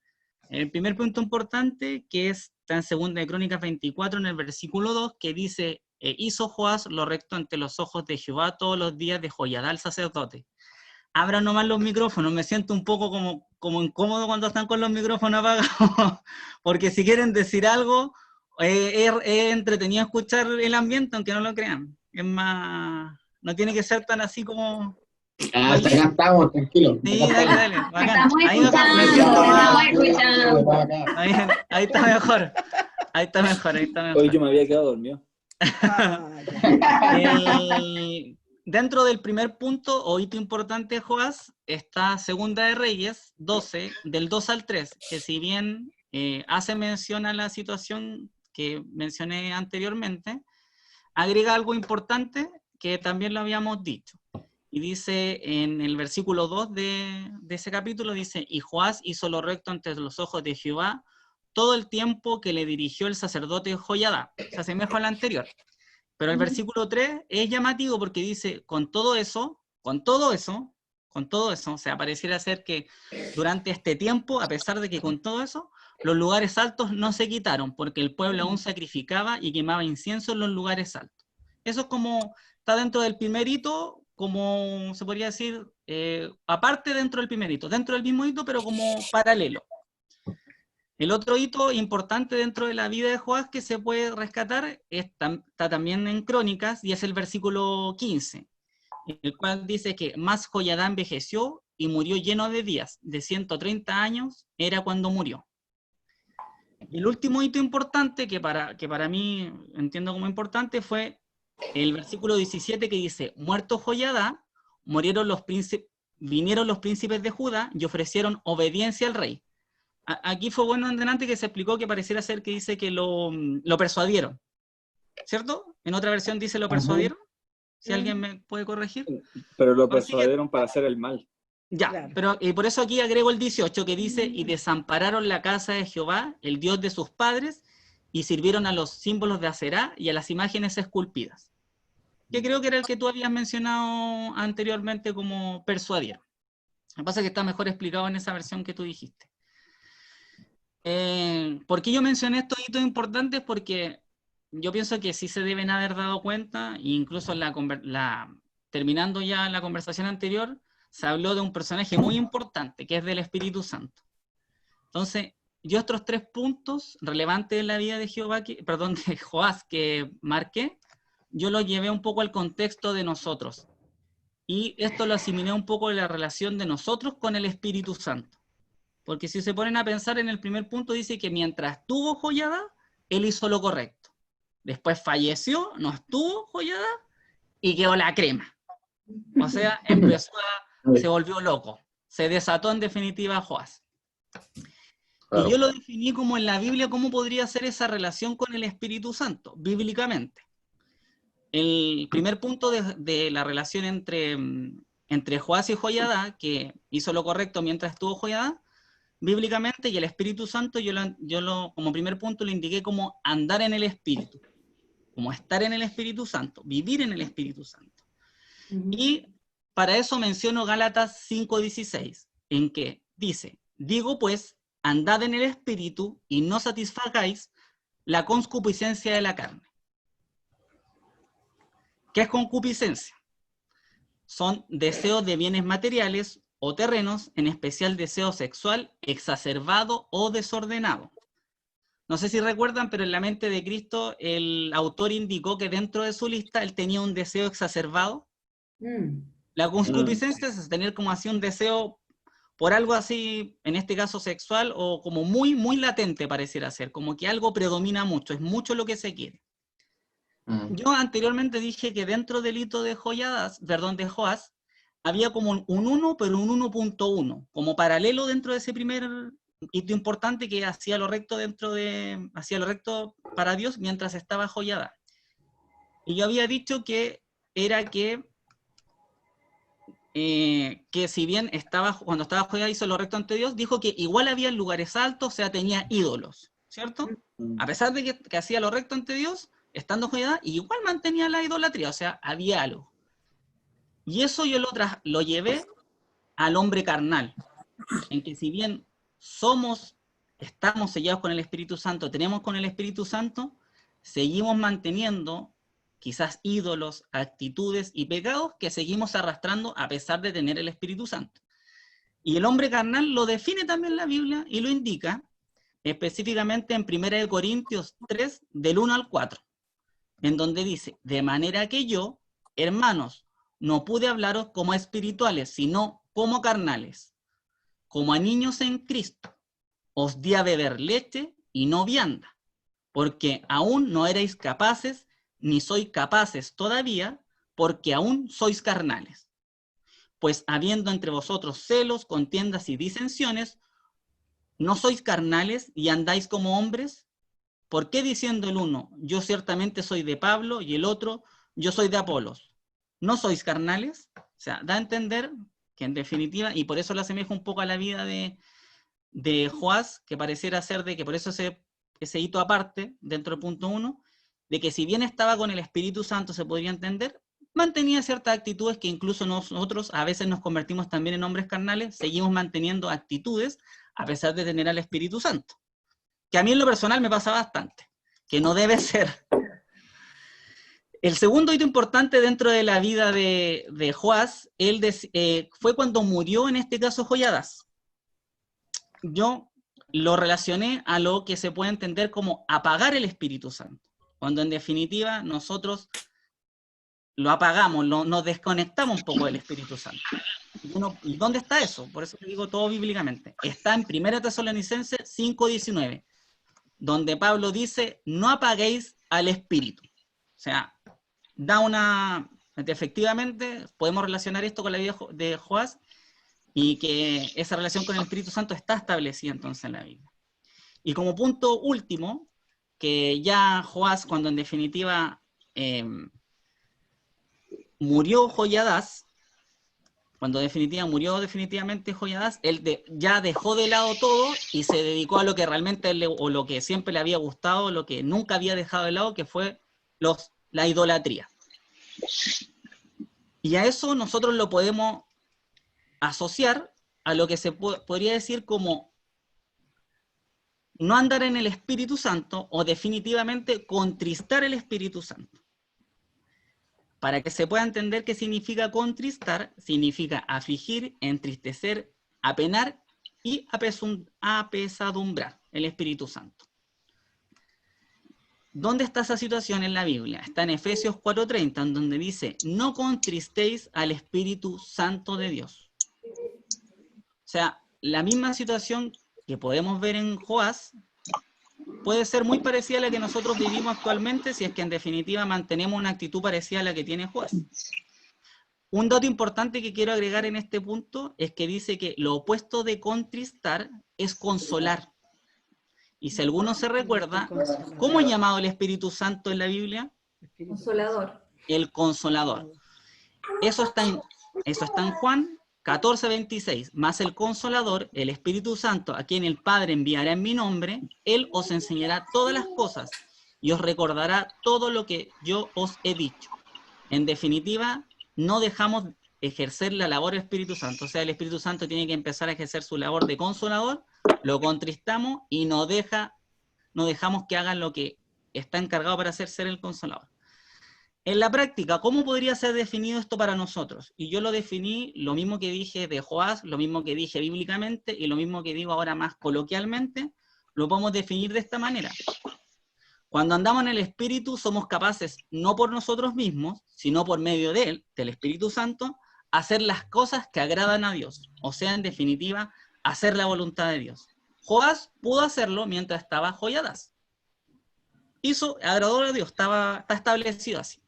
el primer punto importante, que está en 2 de Crónicas 24, en el versículo 2, que dice: hizo Joás lo recto ante los ojos de Jehová todos los días de Joiada el sacerdote. Abran nomás los micrófonos, me siento un poco como incómodo cuando están con los micrófonos apagados, porque si quieren decir algo, es entretenido escuchar el ambiente, aunque no lo crean. Es más, no tiene que ser tan así como... Hasta acá estamos, tranquilo. Sí, dale. Estamos Ahí escuchando. Ahí está mejor. Ahí está mejor. Hoy yo me había quedado dormido. Dentro del primer punto o hito importante de Joás está 2 de Reyes 12, del 2 al 3, que si bien hace mención a la situación que mencioné anteriormente, agrega algo importante que también lo habíamos dicho. Y dice en el versículo 2 de ese capítulo, dice: y Joás hizo lo recto ante los ojos de Jehová todo el tiempo que le dirigió el sacerdote Joiada. Se asemeja al anterior. Pero el versículo 3 es llamativo porque dice: con todo eso, o sea, pareciera ser que durante este tiempo, a pesar de que con todo eso, los lugares altos no se quitaron, porque el pueblo aún sacrificaba y quemaba incienso en los lugares altos. Eso es como, está dentro del primer hito, como se podría decir, aparte dentro del primer hito, dentro del mismo hito, pero como paralelo. El otro hito importante dentro de la vida de Joás que se puede rescatar está también en Crónicas, y es el versículo 15, el cual dice que más Joiada envejeció y murió lleno de días, de 130 años era cuando murió. Y el último hito importante, que para mí entiendo como importante, fue el versículo 17 que dice, muerto Joiada, vinieron los príncipes de Judá y ofrecieron obediencia al rey. Aquí fue bueno en delante que se explicó que pareciera ser que dice que lo persuadieron, ¿cierto? En otra versión dice lo persuadieron, si alguien me puede corregir. Pero lo persuadieron para hacer el mal. Ya, claro. Pero por eso aquí agrego el 18 que dice, y desampararon la casa de Jehová, el Dios de sus padres, y sirvieron a los símbolos de Aserá y a las imágenes esculpidas. Que creo que era el que tú habías mencionado anteriormente como persuadieron. Lo que pasa es que está mejor explicado en esa versión que tú dijiste. ¿Por qué yo mencioné estos hitos importantes? Porque yo pienso que sí se deben haber dado cuenta, e incluso terminando ya la conversación anterior, se habló de un personaje muy importante, que es del Espíritu Santo. Entonces, yo estos 3 puntos relevantes en la vida de de Joás que marqué, yo lo llevé un poco al contexto de nosotros. Y esto lo asimilé un poco de la relación de nosotros con el Espíritu Santo. Porque si se ponen a pensar en el primer punto, dice que mientras estuvo Joiada, él hizo lo correcto. Después falleció, no estuvo Joiada, y quedó la crema. O sea, se volvió loco. Se desató en definitiva Joás. Claro. Y yo lo definí como en la Biblia, cómo podría ser esa relación con el Espíritu Santo, bíblicamente. El primer punto de la relación entre Joás y Joiada, que hizo lo correcto mientras estuvo Joiada, bíblicamente, y el Espíritu Santo, yo como primer punto lo indiqué como andar en el Espíritu, como estar en el Espíritu Santo, vivir en el Espíritu Santo. Y para eso menciono Gálatas 5:16, en que dice, digo pues, andad en el Espíritu y no satisfagáis la concupiscencia de la carne. ¿Qué es concupiscencia? Son deseos de bienes materiales o terrenos, en especial deseo sexual exacerbado o desordenado. No sé si recuerdan, pero en la mente de Cristo el autor indicó que dentro de su lista él tenía un deseo exacerbado. La concupiscencia es tener como así un deseo por algo así, en este caso sexual, o como muy, muy latente pareciera ser, como que algo predomina mucho, es mucho lo que se quiere. Yo anteriormente dije que dentro del hito de Joás, había como un 1, pero un 1.1, como paralelo dentro de ese primer hito importante que hacía lo recto para Dios mientras estaba Joiada. Y yo había dicho que era que si bien cuando estaba Joiada hizo lo recto ante Dios, dijo que igual había lugares altos, o sea, tenía ídolos, ¿cierto? A pesar de que hacía lo recto ante Dios, estando Joiada, igual mantenía la idolatría, o sea, había algo. Y eso yo lo llevé al hombre carnal, en que si bien estamos sellados con el Espíritu Santo, tenemos con el Espíritu Santo, seguimos manteniendo quizás ídolos, actitudes y pecados que seguimos arrastrando a pesar de tener el Espíritu Santo. Y el hombre carnal lo define también la Biblia y lo indica específicamente en 1 Corintios 3, del 1 al 4, en donde dice, de manera que yo, hermanos, no pude hablaros como a espirituales, sino como carnales, como a niños en Cristo. Os di a beber leche y no vianda, porque aún no erais capaces, ni sois capaces todavía, porque aún sois carnales. Pues habiendo entre vosotros celos, contiendas y disensiones, ¿no sois carnales y andáis como hombres? ¿Por qué diciendo el uno, yo ciertamente soy de Pablo, y el otro, yo soy de Apolos? ¿No sois carnales? O sea, da a entender que en definitiva, y por eso lo asemejo un poco a la vida de Joás, que pareciera ser de que por eso ese hito aparte, dentro del punto 1, de que si bien estaba con el Espíritu Santo, se podría entender, mantenía ciertas actitudes que incluso nosotros a veces nos convertimos también en hombres carnales, seguimos manteniendo actitudes a pesar de tener al Espíritu Santo. Que a mí en lo personal me pasa bastante, que no debe ser. El segundo hito importante dentro de la vida de Joás, fue cuando murió, en este caso, Joiadas. Yo lo relacioné a lo que se puede entender como apagar el Espíritu Santo, cuando en definitiva nosotros lo apagamos, nos desconectamos un poco del Espíritu Santo. ¿Y dónde está eso? Por eso te digo todo bíblicamente. Está en 1 Tesalonicenses 5:19, donde Pablo dice, no apaguéis al Espíritu. O sea, efectivamente, podemos relacionar esto con la vida de Joás, y que esa relación con el Espíritu Santo está establecida entonces en la Biblia. Y como punto último, que ya Joás, cuando en definitiva murió Joiadas, cuando murió definitivamente Joiadas, él ya dejó de lado todo y se dedicó a lo que realmente o lo que siempre le había gustado, lo que nunca había dejado de lado, que fue la idolatría. Y a eso nosotros lo podemos asociar a lo que se podría decir como no andar en el Espíritu Santo, o definitivamente contristar el Espíritu Santo. Para que se pueda entender qué significa contristar, significa afligir, entristecer, apenar y apesadumbrar el Espíritu Santo. ¿Dónde está esa situación en la Biblia? Está en Efesios 4:30, en donde dice, no contristéis al Espíritu Santo de Dios. O sea, la misma situación que podemos ver en Joás puede ser muy parecida a la que nosotros vivimos actualmente, si es que en definitiva mantenemos una actitud parecida a la que tiene Joás. Un dato importante que quiero agregar en este punto es que dice que lo opuesto de contristar es consolar. Y si alguno se recuerda, ¿cómo es llamado el Espíritu Santo en la Biblia? Consolador. El Consolador. Eso está en Juan 14:26, más el Consolador, el Espíritu Santo, a quien el Padre enviará en mi nombre, Él os enseñará todas las cosas y os recordará todo lo que yo os he dicho. En definitiva, no dejamos ejercer la labor del Espíritu Santo. O sea, el Espíritu Santo tiene que empezar a ejercer su labor de Consolador, lo contristamos y no dejamos que hagan lo que está encargado para hacer, ser el Consolador. En la práctica, ¿cómo podría ser definido esto para nosotros? Y yo lo definí, lo mismo que dije de Joás, lo mismo que dije bíblicamente, y lo mismo que digo ahora más coloquialmente, lo podemos definir de esta manera. Cuando andamos en el Espíritu, somos capaces, no por nosotros mismos, sino por medio de Él, del Espíritu Santo, hacer las cosas que agradan a Dios. O sea, en definitiva, hacer la voluntad de Dios. Joás pudo hacerlo mientras estaba Joiadas. Agradó a Dios, está establecido así.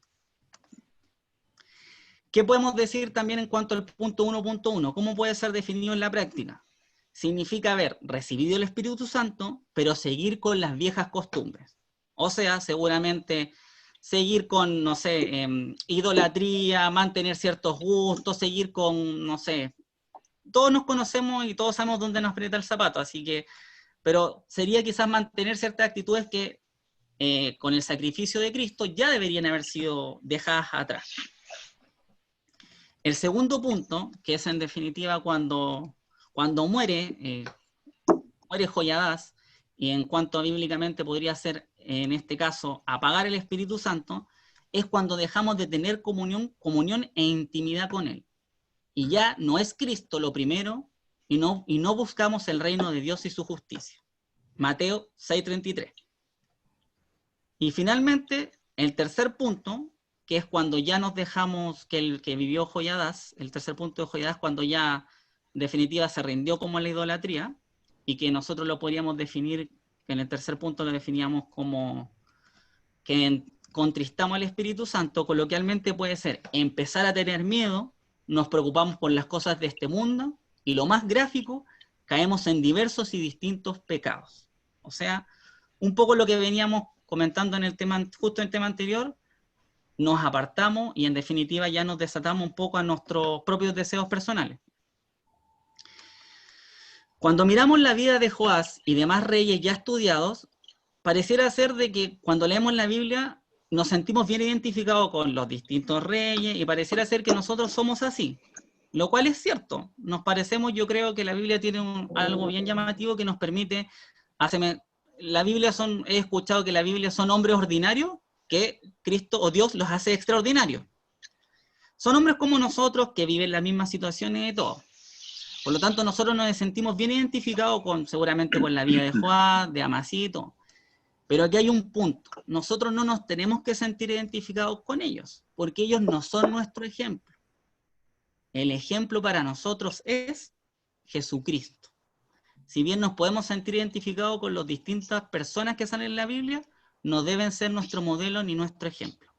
¿Qué podemos decir también en cuanto al punto 1.1? ¿Cómo puede ser definido en la práctica? Significa haber recibido el Espíritu Santo, pero seguir con las viejas costumbres. O sea, seguramente seguir con, no sé, idolatría, mantener ciertos gustos, seguir con, no sé, todos nos conocemos y todos sabemos dónde nos aprieta el zapato, así que, pero sería quizás mantener ciertas actitudes que con el sacrificio de Cristo ya deberían haber sido dejadas atrás. El segundo punto, que es en definitiva cuando muere Joiadas, y en cuanto bíblicamente podría ser, en este caso, apagar el Espíritu Santo, es cuando dejamos de tener comunión e intimidad con Él. Y ya no es Cristo lo primero, y no buscamos el reino de Dios y su justicia. Mateo 6:33. Y finalmente, el tercer punto, que es cuando ya nos dejamos, que el que vivió Joiadas, el tercer punto de Joiadas, cuando ya en definitiva se rindió como la idolatría, y que nosotros lo podríamos definir, que en el tercer punto lo definíamos como que contristamos al Espíritu Santo, coloquialmente puede ser empezar a tener miedo, nos preocupamos por las cosas de este mundo, y lo más gráfico, caemos en diversos y distintos pecados. O sea, un poco lo que veníamos comentando en el tema, justo en el tema anterior, nos apartamos y en definitiva ya nos desatamos un poco a nuestros propios deseos personales. Cuando miramos la vida de Joás y demás reyes ya estudiados, pareciera ser de que cuando leemos la Biblia nos sentimos bien identificados con los distintos reyes y pareciera ser que nosotros somos así, lo cual es cierto. Nos parecemos, yo creo que la Biblia tiene algo bien llamativo que nos permite, he escuchado que la Biblia son hombres ordinarios que Cristo o Dios los hace extraordinarios. Son hombres como nosotros que viven las mismas situaciones y todo. Por lo tanto, nosotros nos sentimos bien identificados seguramente con la vida de Juan, de Amasito. Pero aquí hay un punto. Nosotros no nos tenemos que sentir identificados con ellos, porque ellos no son nuestro ejemplo. El ejemplo para nosotros es Jesucristo. Si bien nos podemos sentir identificados con las distintas personas que salen en la Biblia, no deben ser nuestro modelo ni nuestro ejemplo.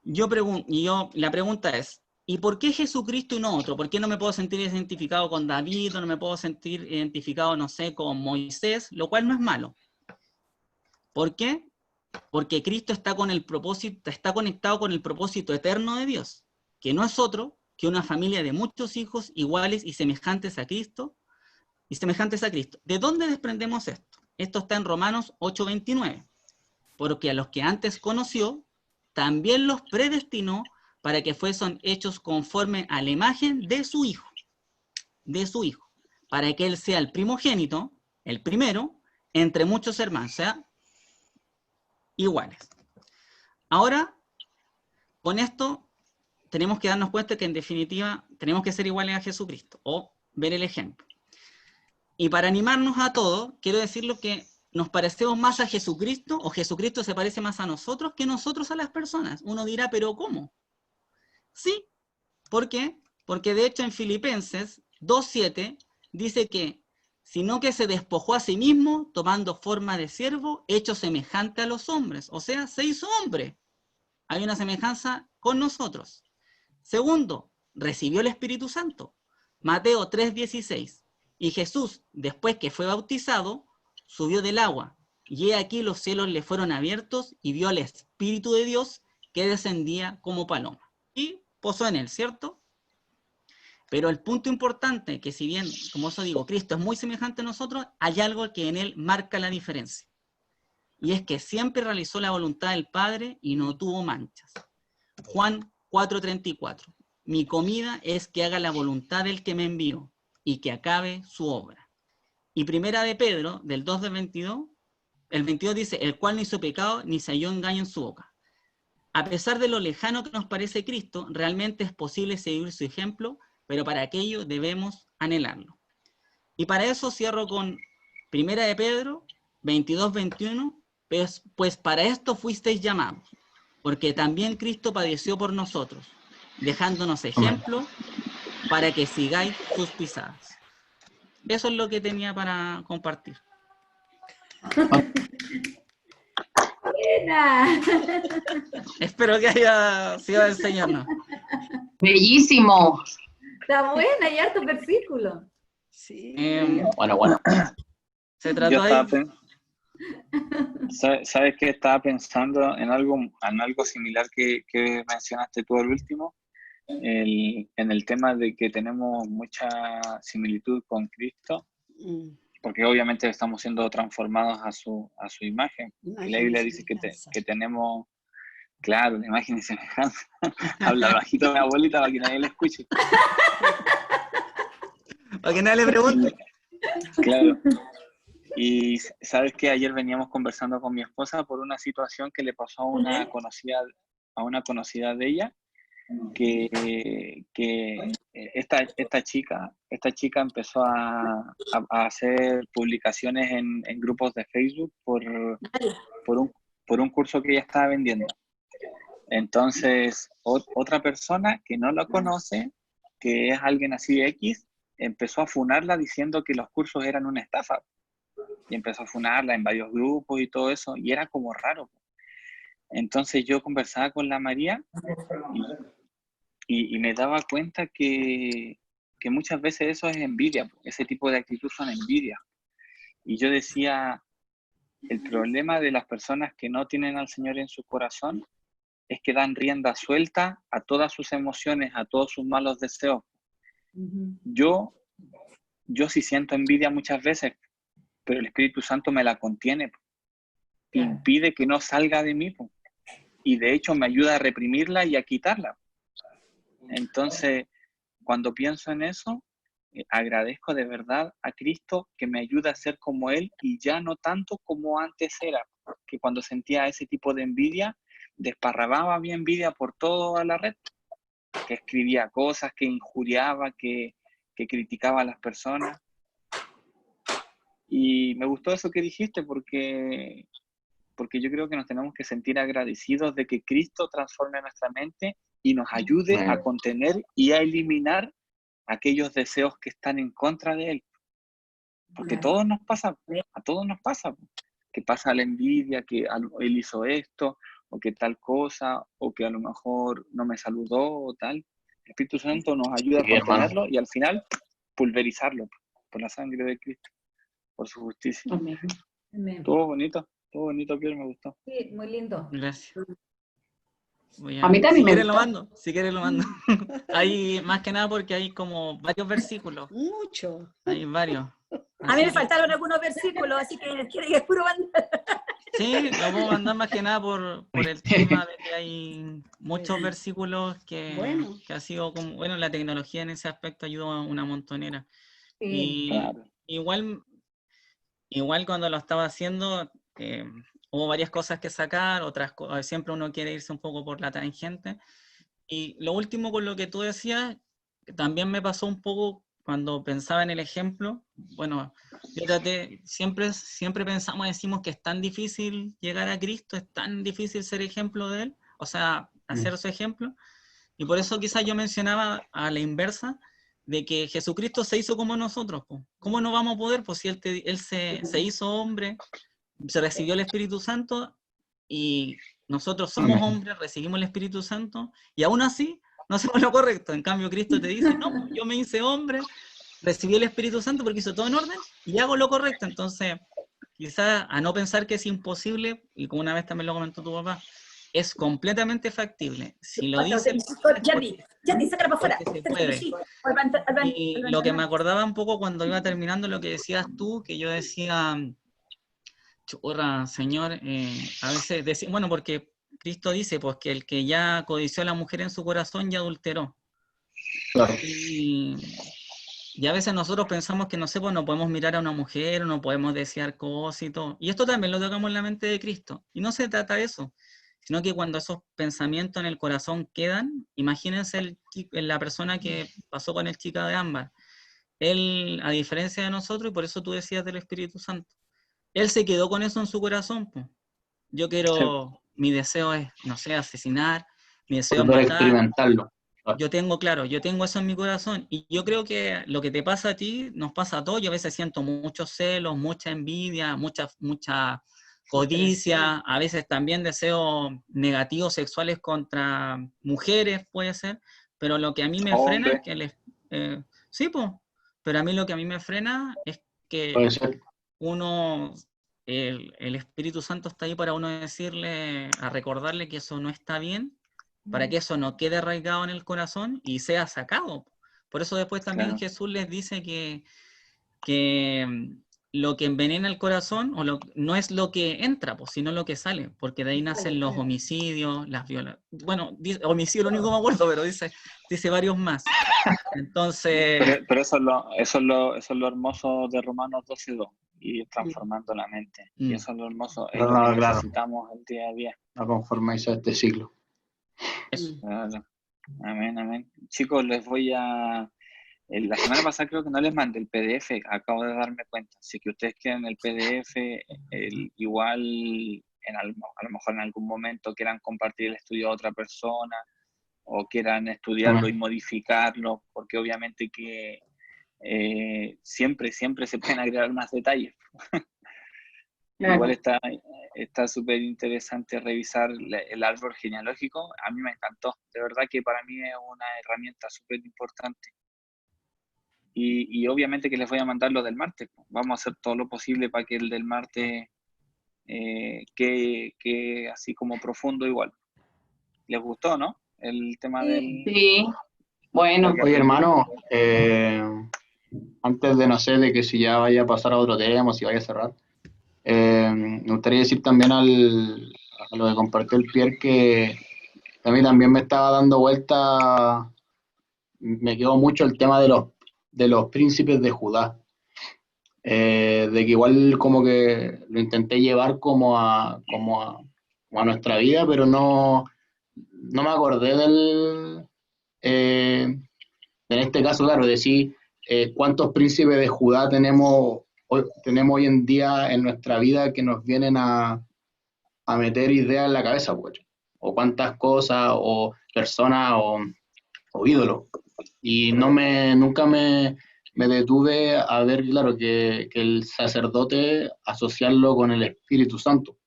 La pregunta es, ¿y por qué Jesucristo y no otro? ¿Por qué no me puedo sentir identificado con David, o no me puedo sentir identificado, no sé, con Moisés? Lo cual no es malo. ¿Por qué? Porque Cristo está conectado con el propósito eterno de Dios, que no es otro que una familia de muchos hijos iguales y semejantes a Cristo. ¿De dónde desprendemos esto? Esto está en Romanos 8:29. Porque a los que antes conoció, también los predestinó para que fuesen hechos conforme a la imagen de su Hijo. Para que Él sea el primogénito, el primero, entre muchos hermanos, o sea, iguales. Ahora, con esto, tenemos que darnos cuenta que en definitiva tenemos que ser iguales a Jesucristo, o ver el ejemplo. Y para animarnos a todos, quiero decirlo que nos parecemos más a Jesucristo, o Jesucristo se parece más a nosotros que nosotros a las personas. Uno dirá, ¿pero cómo? Sí, ¿por qué? Porque de hecho en Filipenses 2:7 dice que, sino que se despojó a sí mismo, tomando forma de siervo, hecho semejante a los hombres. O sea, se hizo hombre. Hay una semejanza con nosotros. Segundo, recibió el Espíritu Santo. Mateo 3:16. Y Jesús, después que fue bautizado, subió del agua. Y he aquí los cielos le fueron abiertos y vio al Espíritu de Dios que descendía como paloma. Y posó en él, ¿cierto? Pero el punto importante, que si bien, como eso digo, Cristo es muy semejante a nosotros, hay algo que en él marca la diferencia. Y es que siempre realizó la voluntad del Padre y no tuvo manchas. Juan 4:34. Mi comida es que haga la voluntad del que me envió y que acabe su obra. Y primera de Pedro, del 2 del 22, el 22 dice, el cual no hizo pecado ni se halló engaño en su boca. A pesar de lo lejano que nos parece Cristo, realmente es posible seguir su ejemplo, pero para aquello debemos anhelarlo. Y para eso cierro con primera de Pedro 22:21, pues para esto fuisteis llamados, porque también Cristo padeció por nosotros, dejándonos ejemplo para que sigáis sus pisadas. Eso es lo que tenía para compartir. Buena. Espero que haya sido el Señor, ¿no? Bellísimo. Está buena, hay harto versículo. Sí. Bueno. Se trató ahí. ¿Sabes qué? Estaba pensando en algo similar que mencionaste tú al último, en el tema de que tenemos mucha similitud con Cristo, porque obviamente estamos siendo transformados a su imagen. Y la Biblia dice que tenemos, claro, la imagen y semejanza. Habla bajito mi abuelita para que nadie le escuche. Para que nadie le pregunte. Claro. Y sabes que ayer veníamos conversando con mi esposa por una situación que le pasó a una conocida de ella, que esta chica empezó a hacer publicaciones en grupos de Facebook por un curso que ella estaba vendiendo. Entonces, otra persona que no la conoce, que es alguien así X, empezó a funarla diciendo que los cursos eran una estafa. Y empezó a funarla en varios grupos y todo eso, y era como raro. Entonces yo conversaba con la María y me daba cuenta que muchas veces eso es envidia, ese tipo de actitud son envidia. Y yo decía, el problema de las personas que no tienen al Señor en su corazón es que dan rienda suelta a todas sus emociones, a todos sus malos deseos. Yo sí siento envidia muchas veces, pero el Espíritu Santo me la contiene, impide que no salga de mí, y de hecho me ayuda a reprimirla y a quitarla. Entonces, cuando pienso en eso, agradezco de verdad a Cristo que me ayuda a ser como Él y ya no tanto como antes era, que cuando sentía ese tipo de envidia, desparramaba mi envidia por toda la red, que escribía cosas, que injuriaba, que que criticaba a las personas. Y me gustó eso que dijiste porque yo creo que nos tenemos que sentir agradecidos de que Cristo transforme nuestra mente y nos ayude a contener y a eliminar aquellos deseos que están en contra de Él. Porque a todos nos pasa, que pasa la envidia, que Él hizo esto, o que tal cosa, o que a lo mejor no me saludó, o tal. El Espíritu Santo nos ayuda a contenerlo y al final pulverizarlo por la sangre de Cristo, por su justicia. Amén. Todo bonito, Pierre, me gustó. Sí, muy lindo. Gracias. A mí también si me quieres lo gustó. mando, si quieres lo mando. Hay más que nada porque hay como varios versículos. Mucho. Hay varios. A mí me faltaron algunos versículos, así que quiero que puro mandar. Sí, lo puedo mandar más que nada por el tema de que hay muchos versículos que ha sido como, bueno, la tecnología en ese aspecto ayuda a una montonera. Sí. Y Claro. igual cuando lo estaba haciendo, hubo varias cosas que sacar, siempre uno quiere irse un poco por la tangente. Y lo último con lo que tú decías, que también me pasó un poco cuando pensaba en el ejemplo. Bueno, yo siempre decimos que es tan difícil llegar a Cristo, es tan difícil ser ejemplo de Él, o sea, hacer su ejemplo. Y por eso quizás yo mencionaba a la inversa, de que Jesucristo se hizo como nosotros. Po. ¿Cómo no vamos a poder? Pues si Él se hizo hombre, se recibió el Espíritu Santo, y nosotros somos hombres, recibimos el Espíritu Santo, y aún así no hacemos lo correcto. En cambio, Cristo te dice, no, pues yo me hice hombre, recibí el Espíritu Santo porque hizo todo en orden, y hago lo correcto. Entonces, quizás a no pensar que es imposible, y como una vez también lo comentó tu papá, es completamente factible. Si lo dice, Yanni, sácala para afuera. porque se puede. Y lo que me acordaba un poco cuando iba terminando lo que decías tú, que yo decía, churra, Señor, a veces decía, bueno, porque Cristo dice, pues que el que ya codició a la mujer en su corazón ya adulteró. Claro. Y a veces nosotros pensamos que, no sé, pues no podemos mirar a una mujer, o no podemos desear cosas y todo. Y esto también lo tocamos en la mente de Cristo. Y no se trata de eso, sino que cuando esos pensamientos en el corazón quedan, imagínense la persona que pasó con el chica de ámbar. Él, a diferencia de nosotros, y por eso tú decías del Espíritu Santo, él se quedó con eso en su corazón. Pues. Yo quiero, mi deseo es, no sé, asesinar, mi deseo es Poder matar. experimentarlo. Yo tengo eso en mi corazón, y yo creo que lo que te pasa a ti, nos pasa a todos. Yo a veces siento muchos celos, mucha envidia, mucha codicia, a veces también deseos negativos sexuales contra mujeres, puede ser, pero lo que a mí me frena es que sí, pues, pero a mí lo que a mí me frena es que Puede ser. el Espíritu Santo está ahí para uno decirle, a recordarle que eso no está bien, para que eso no quede arraigado en el corazón y sea sacado. Por eso después también Jesús les dice que lo que envenena el corazón no es lo que entra, pues, sino lo que sale, porque de ahí nacen los homicidios, las violaciones. Bueno, homicidio lo único que me acuerdo, pero dice varios más. Entonces... Pero eso es lo hermoso de Romanos 12:2, y transformando la mente. Y eso es lo hermoso, es lo que necesitamos el día a día. No conforméis a este ciclo. Claro. Amén. Chicos, les voy a... La semana pasada creo que no les mandé el PDF, acabo de darme cuenta. Si que ustedes quieren el PDF, igual a lo mejor en algún momento quieran compartir el estudio a otra persona, o quieran estudiarlo y modificarlo, porque obviamente que siempre se pueden agregar más detalles. Igual está súper interesante revisar el árbol genealógico. A mí me encantó, de verdad que para mí es una herramienta súper importante. Y obviamente que les voy a mandar lo del martes. Vamos a hacer todo lo posible para que el del martes quede así como profundo igual. ¿Les gustó, no? El tema del... Sí, bueno. Oye, hermano, antes de, no sé, de que si ya vaya a pasar a otro tema, si vaya a cerrar, me gustaría decir también a lo que compartió el Pierre, que a mí también me estaba dando vuelta, me quedó mucho el tema de los príncipes de Judá, de que igual como que lo intenté llevar como a nuestra vida, pero no me acordé en este caso, claro, decir ¿cuántos príncipes de Judá tenemos hoy en día en nuestra vida que nos vienen a meter ideas en la cabeza, pues? O cuántas cosas, o personas, o ídolos. Y nunca me detuve a ver, claro, que el sacerdote asociarlo con el Espíritu Santo.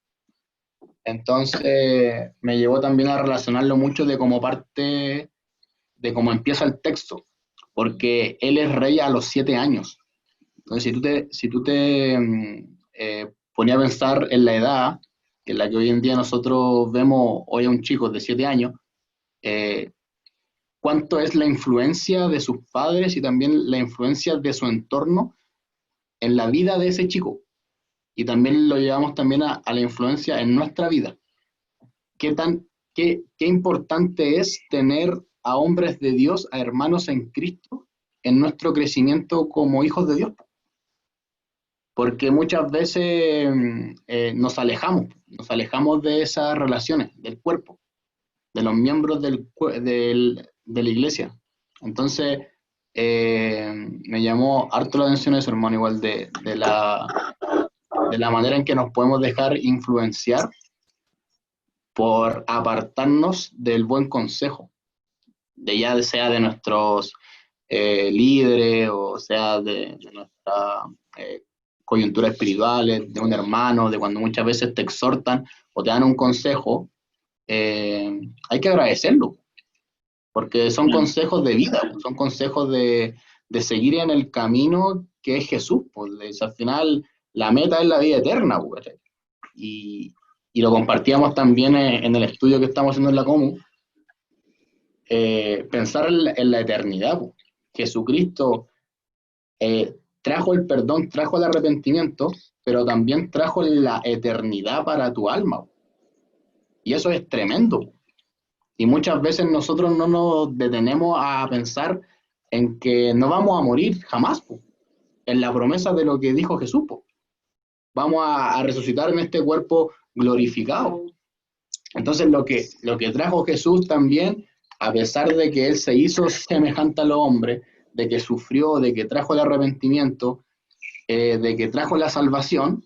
Entonces me llevó también a relacionarlo mucho de como parte de cómo empieza el texto, porque él es rey a los 7 años. Entonces, si tú te ponías a pensar en la edad en la que hoy en día nosotros vemos hoy a un chico de 7 años, cuánto es la influencia de sus padres y también la influencia de su entorno en la vida de ese chico. Y también lo llevamos también a la influencia en nuestra vida. Qué importante es tener a hombres de Dios, a hermanos en Cristo, en nuestro crecimiento como hijos de Dios. Porque muchas veces nos alejamos de esas relaciones, del cuerpo, de los miembros de la iglesia. Entonces, me llamó harto la atención eso, hermano, igual de la manera en que nos podemos dejar influenciar por apartarnos del buen consejo, ya sea de nuestros líderes, o sea de nuestra coyuntura espirituales, de un hermano, de cuando muchas veces te exhortan o te dan un consejo, hay que agradecerlo, porque son consejos de vida, son consejos de seguir en el camino que es Jesús, pues al final la meta es la vida eterna, pues, y lo compartíamos también en el estudio que estamos haciendo en la Comu, pensar en la eternidad, pues. Jesucristo trajo el perdón, trajo el arrepentimiento, pero también trajo la eternidad para tu alma. Y eso es tremendo. Y muchas veces nosotros no nos detenemos a pensar en que no vamos a morir jamás, po, en la promesa de lo que dijo Jesús. Po. Vamos a resucitar en este cuerpo glorificado. Entonces lo que trajo Jesús también, a pesar de que Él se hizo semejante a los hombres, de que sufrió, de que trajo el arrepentimiento, de que trajo la salvación,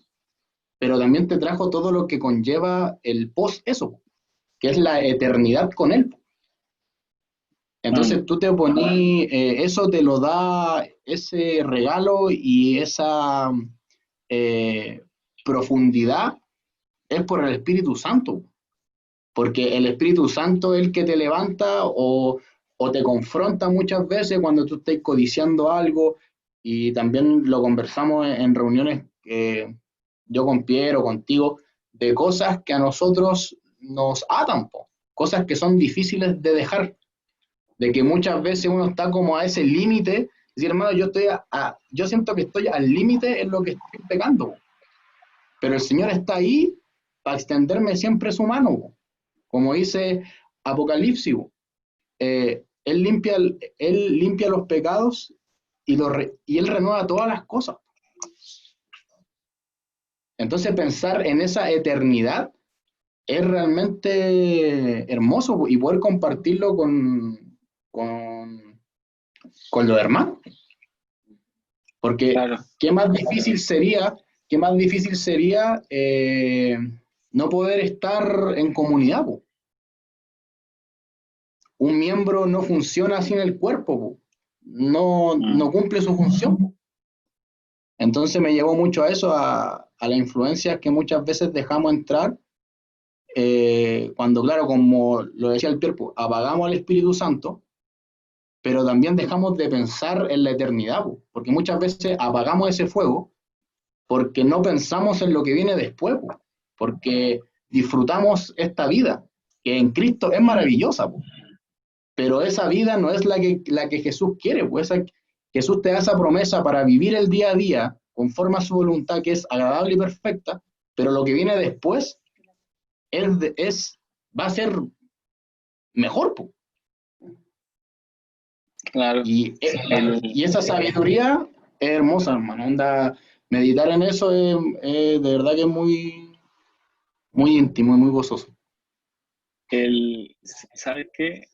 pero también te trajo todo lo que conlleva el post eso, que es la eternidad con Él. Entonces tú te poní, eso te lo da ese regalo y esa profundidad es por el Espíritu Santo, porque el Espíritu Santo es el que te levanta o te confronta muchas veces cuando tú estás codiciando algo, y también lo conversamos en reuniones yo con Piero, contigo, de cosas que a nosotros nos atan, cosas que son difíciles de dejar, de que muchas veces uno está como a ese límite, decir, hermano, yo siento que estoy al límite en lo que estoy pegando, pero el Señor está ahí para extenderme siempre su mano, como dice Apocalipsis. Él limpia los pecados y Él renueva todas las cosas. Entonces pensar en esa eternidad es realmente hermoso, y poder compartirlo con los hermanos. Porque claro, ¿qué más difícil sería no poder estar en comunidad? Po. Un miembro no funciona sin el cuerpo, no cumple su función. Po. Entonces me llevó mucho a eso, a la influencia que muchas veces dejamos entrar, cuando, claro, como lo decía el Pierpo, apagamos al Espíritu Santo, pero también dejamos de pensar en la eternidad, po, porque muchas veces apagamos ese fuego porque no pensamos en lo que viene después, po, porque disfrutamos esta vida, que en Cristo es maravillosa, po, pero esa vida no es la que Jesús quiere, pues Jesús te da esa promesa para vivir el día a día conforme a su voluntad, que es agradable y perfecta, pero lo que viene después va a ser mejor, po. Claro. Y esa sabiduría es hermosa, hermano. Meditar en eso es de verdad que es muy, muy íntimo y muy gozoso. ¿Sabes qué?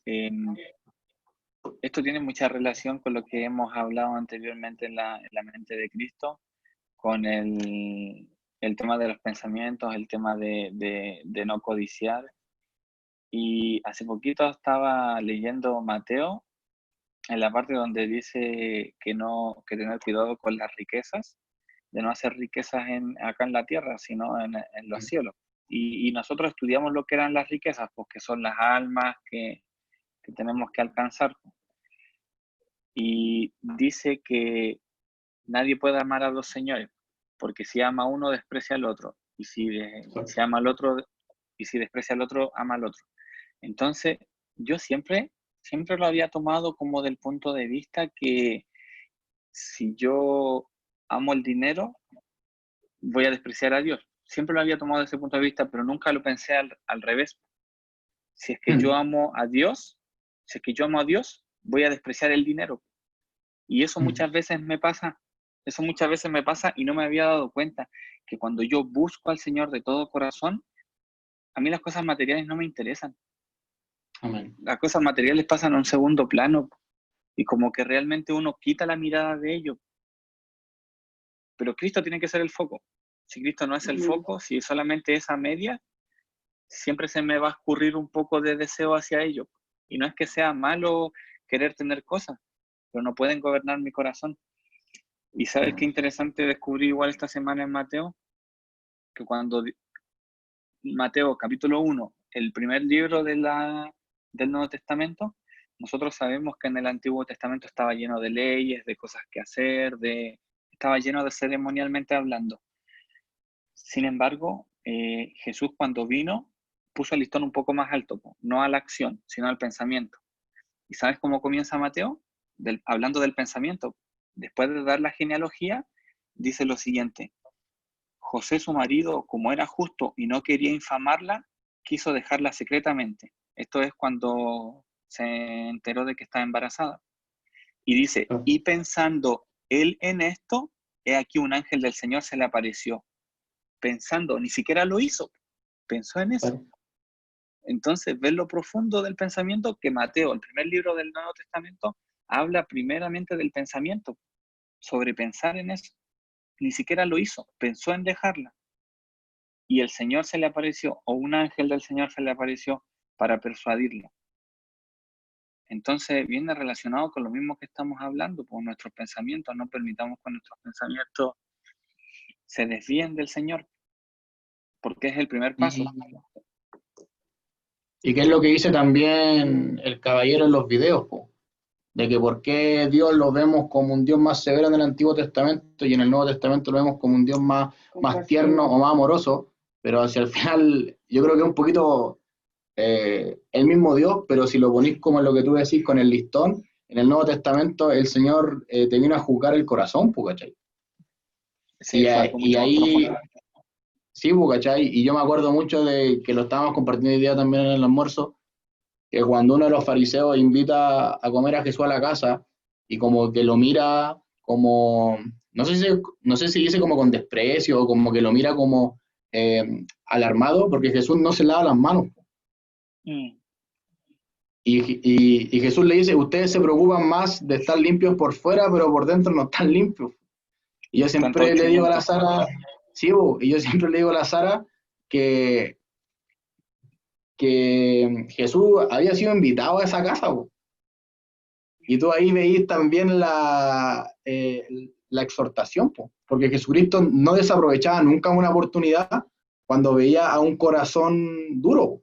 esto tiene mucha relación con lo que hemos hablado anteriormente en la mente de Cristo, con el tema de los pensamientos, el tema de no codiciar. Y hace poquito estaba leyendo Mateo, en la parte donde dice que tener cuidado con las riquezas, de no hacer riquezas acá en la tierra, sino en los cielos. Y nosotros estudiamos lo que eran las riquezas, porque son las almas que tenemos que alcanzar. Y dice que nadie puede amar a dos señores, porque si ama a uno, desprecia al otro. Y si ama al otro, y si desprecia al otro, ama al otro. Entonces, yo siempre lo había tomado como del punto de vista que si yo amo el dinero, voy a despreciar a Dios. Siempre lo había tomado desde ese punto de vista, pero nunca lo pensé al revés. Si es que yo amo a Dios, voy a despreciar el dinero. Y eso muchas veces me pasa. Eso muchas veces me pasa y no me había dado cuenta que cuando yo busco al Señor de todo corazón, a mí las cosas materiales no me interesan. Amén. Las cosas materiales pasan a un segundo plano y como que realmente uno quita la mirada de ello. Pero Cristo tiene que ser el foco. Si Cristo no es el foco, si solamente esa media, siempre se me va a escurrir un poco de deseo hacia ello. Y no es que sea malo querer tener cosas, pero no pueden gobernar mi corazón. Y ¿sabes qué interesante descubrí igual esta semana en Mateo? Que cuando Mateo capítulo 1, el primer libro del Nuevo Testamento, nosotros sabemos que en el Antiguo Testamento estaba lleno de leyes, de cosas que hacer, estaba lleno de ceremonialmente hablando. Sin embargo, Jesús cuando vino puso el listón un poco más alto, no a la acción, sino al pensamiento. ¿Y sabes cómo comienza Mateo? Hablando del pensamiento. Después de dar la genealogía, dice lo siguiente: José, su marido, como era justo y no quería infamarla, quiso dejarla secretamente. Esto es cuando se enteró de que estaba embarazada. Y dice, y pensando él en esto, he aquí un ángel del Señor se le apareció. Pensando, ni siquiera lo hizo, pensó en eso. Entonces, ver lo profundo del pensamiento, que Mateo, el primer libro del Nuevo Testamento, habla primeramente del pensamiento, sobre pensar en eso. Ni siquiera lo hizo, pensó en dejarla. Y el Señor se le apareció, o un ángel del Señor se le apareció para persuadirlo. Entonces, viene relacionado con lo mismo que estamos hablando, por nuestros pensamientos. No permitamos que nuestros pensamientos se desvíen del Señor, porque es el primer paso. ¿Y qué es lo que dice también el caballero en los videos, po? De que por qué Dios lo vemos como un Dios más severo en el Antiguo Testamento y en el Nuevo Testamento lo vemos como un Dios más tierno o más amoroso, pero hacia el final yo creo que es un poquito el mismo Dios, pero si lo ponís como en lo que tú decís con el listón, en el Nuevo Testamento el Señor te vino a juzgar el corazón, ¿cachai? Sí, y ahí, sí, ¿cachai? Y yo me acuerdo mucho de que lo estábamos compartiendo hoy día también en el almuerzo, que cuando uno de los fariseos invita a comer a Jesús a la casa y como que lo mira como, no sé si dice como con desprecio o como que lo mira como alarmado porque Jesús no se lava las manos. Y Jesús le dice, ustedes se preocupan más de estar limpios por fuera, pero por dentro no están limpios. Y yo siempre le digo a la Sara, sí, y yo siempre le digo a la Sara que Jesús había sido invitado a esa casa, po. Y tú ahí veís también la exhortación, po, porque Jesucristo no desaprovechaba nunca una oportunidad cuando veía a un corazón duro.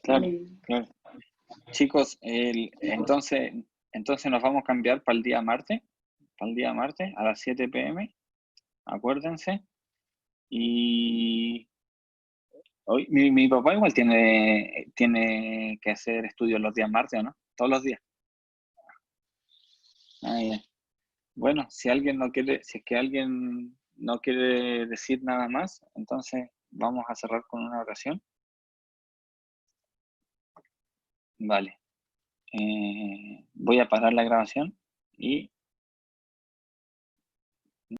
Claro, claro. Chicos, entonces nos vamos a cambiar para el día martes, a las 7 p.m. Acuérdense. Y hoy mi papá igual tiene que hacer estudios los días martes, ¿o no? Todos los días. Bueno, si es que alguien no quiere decir nada más, entonces vamos a cerrar con una oración. Vale. Voy a parar la grabación y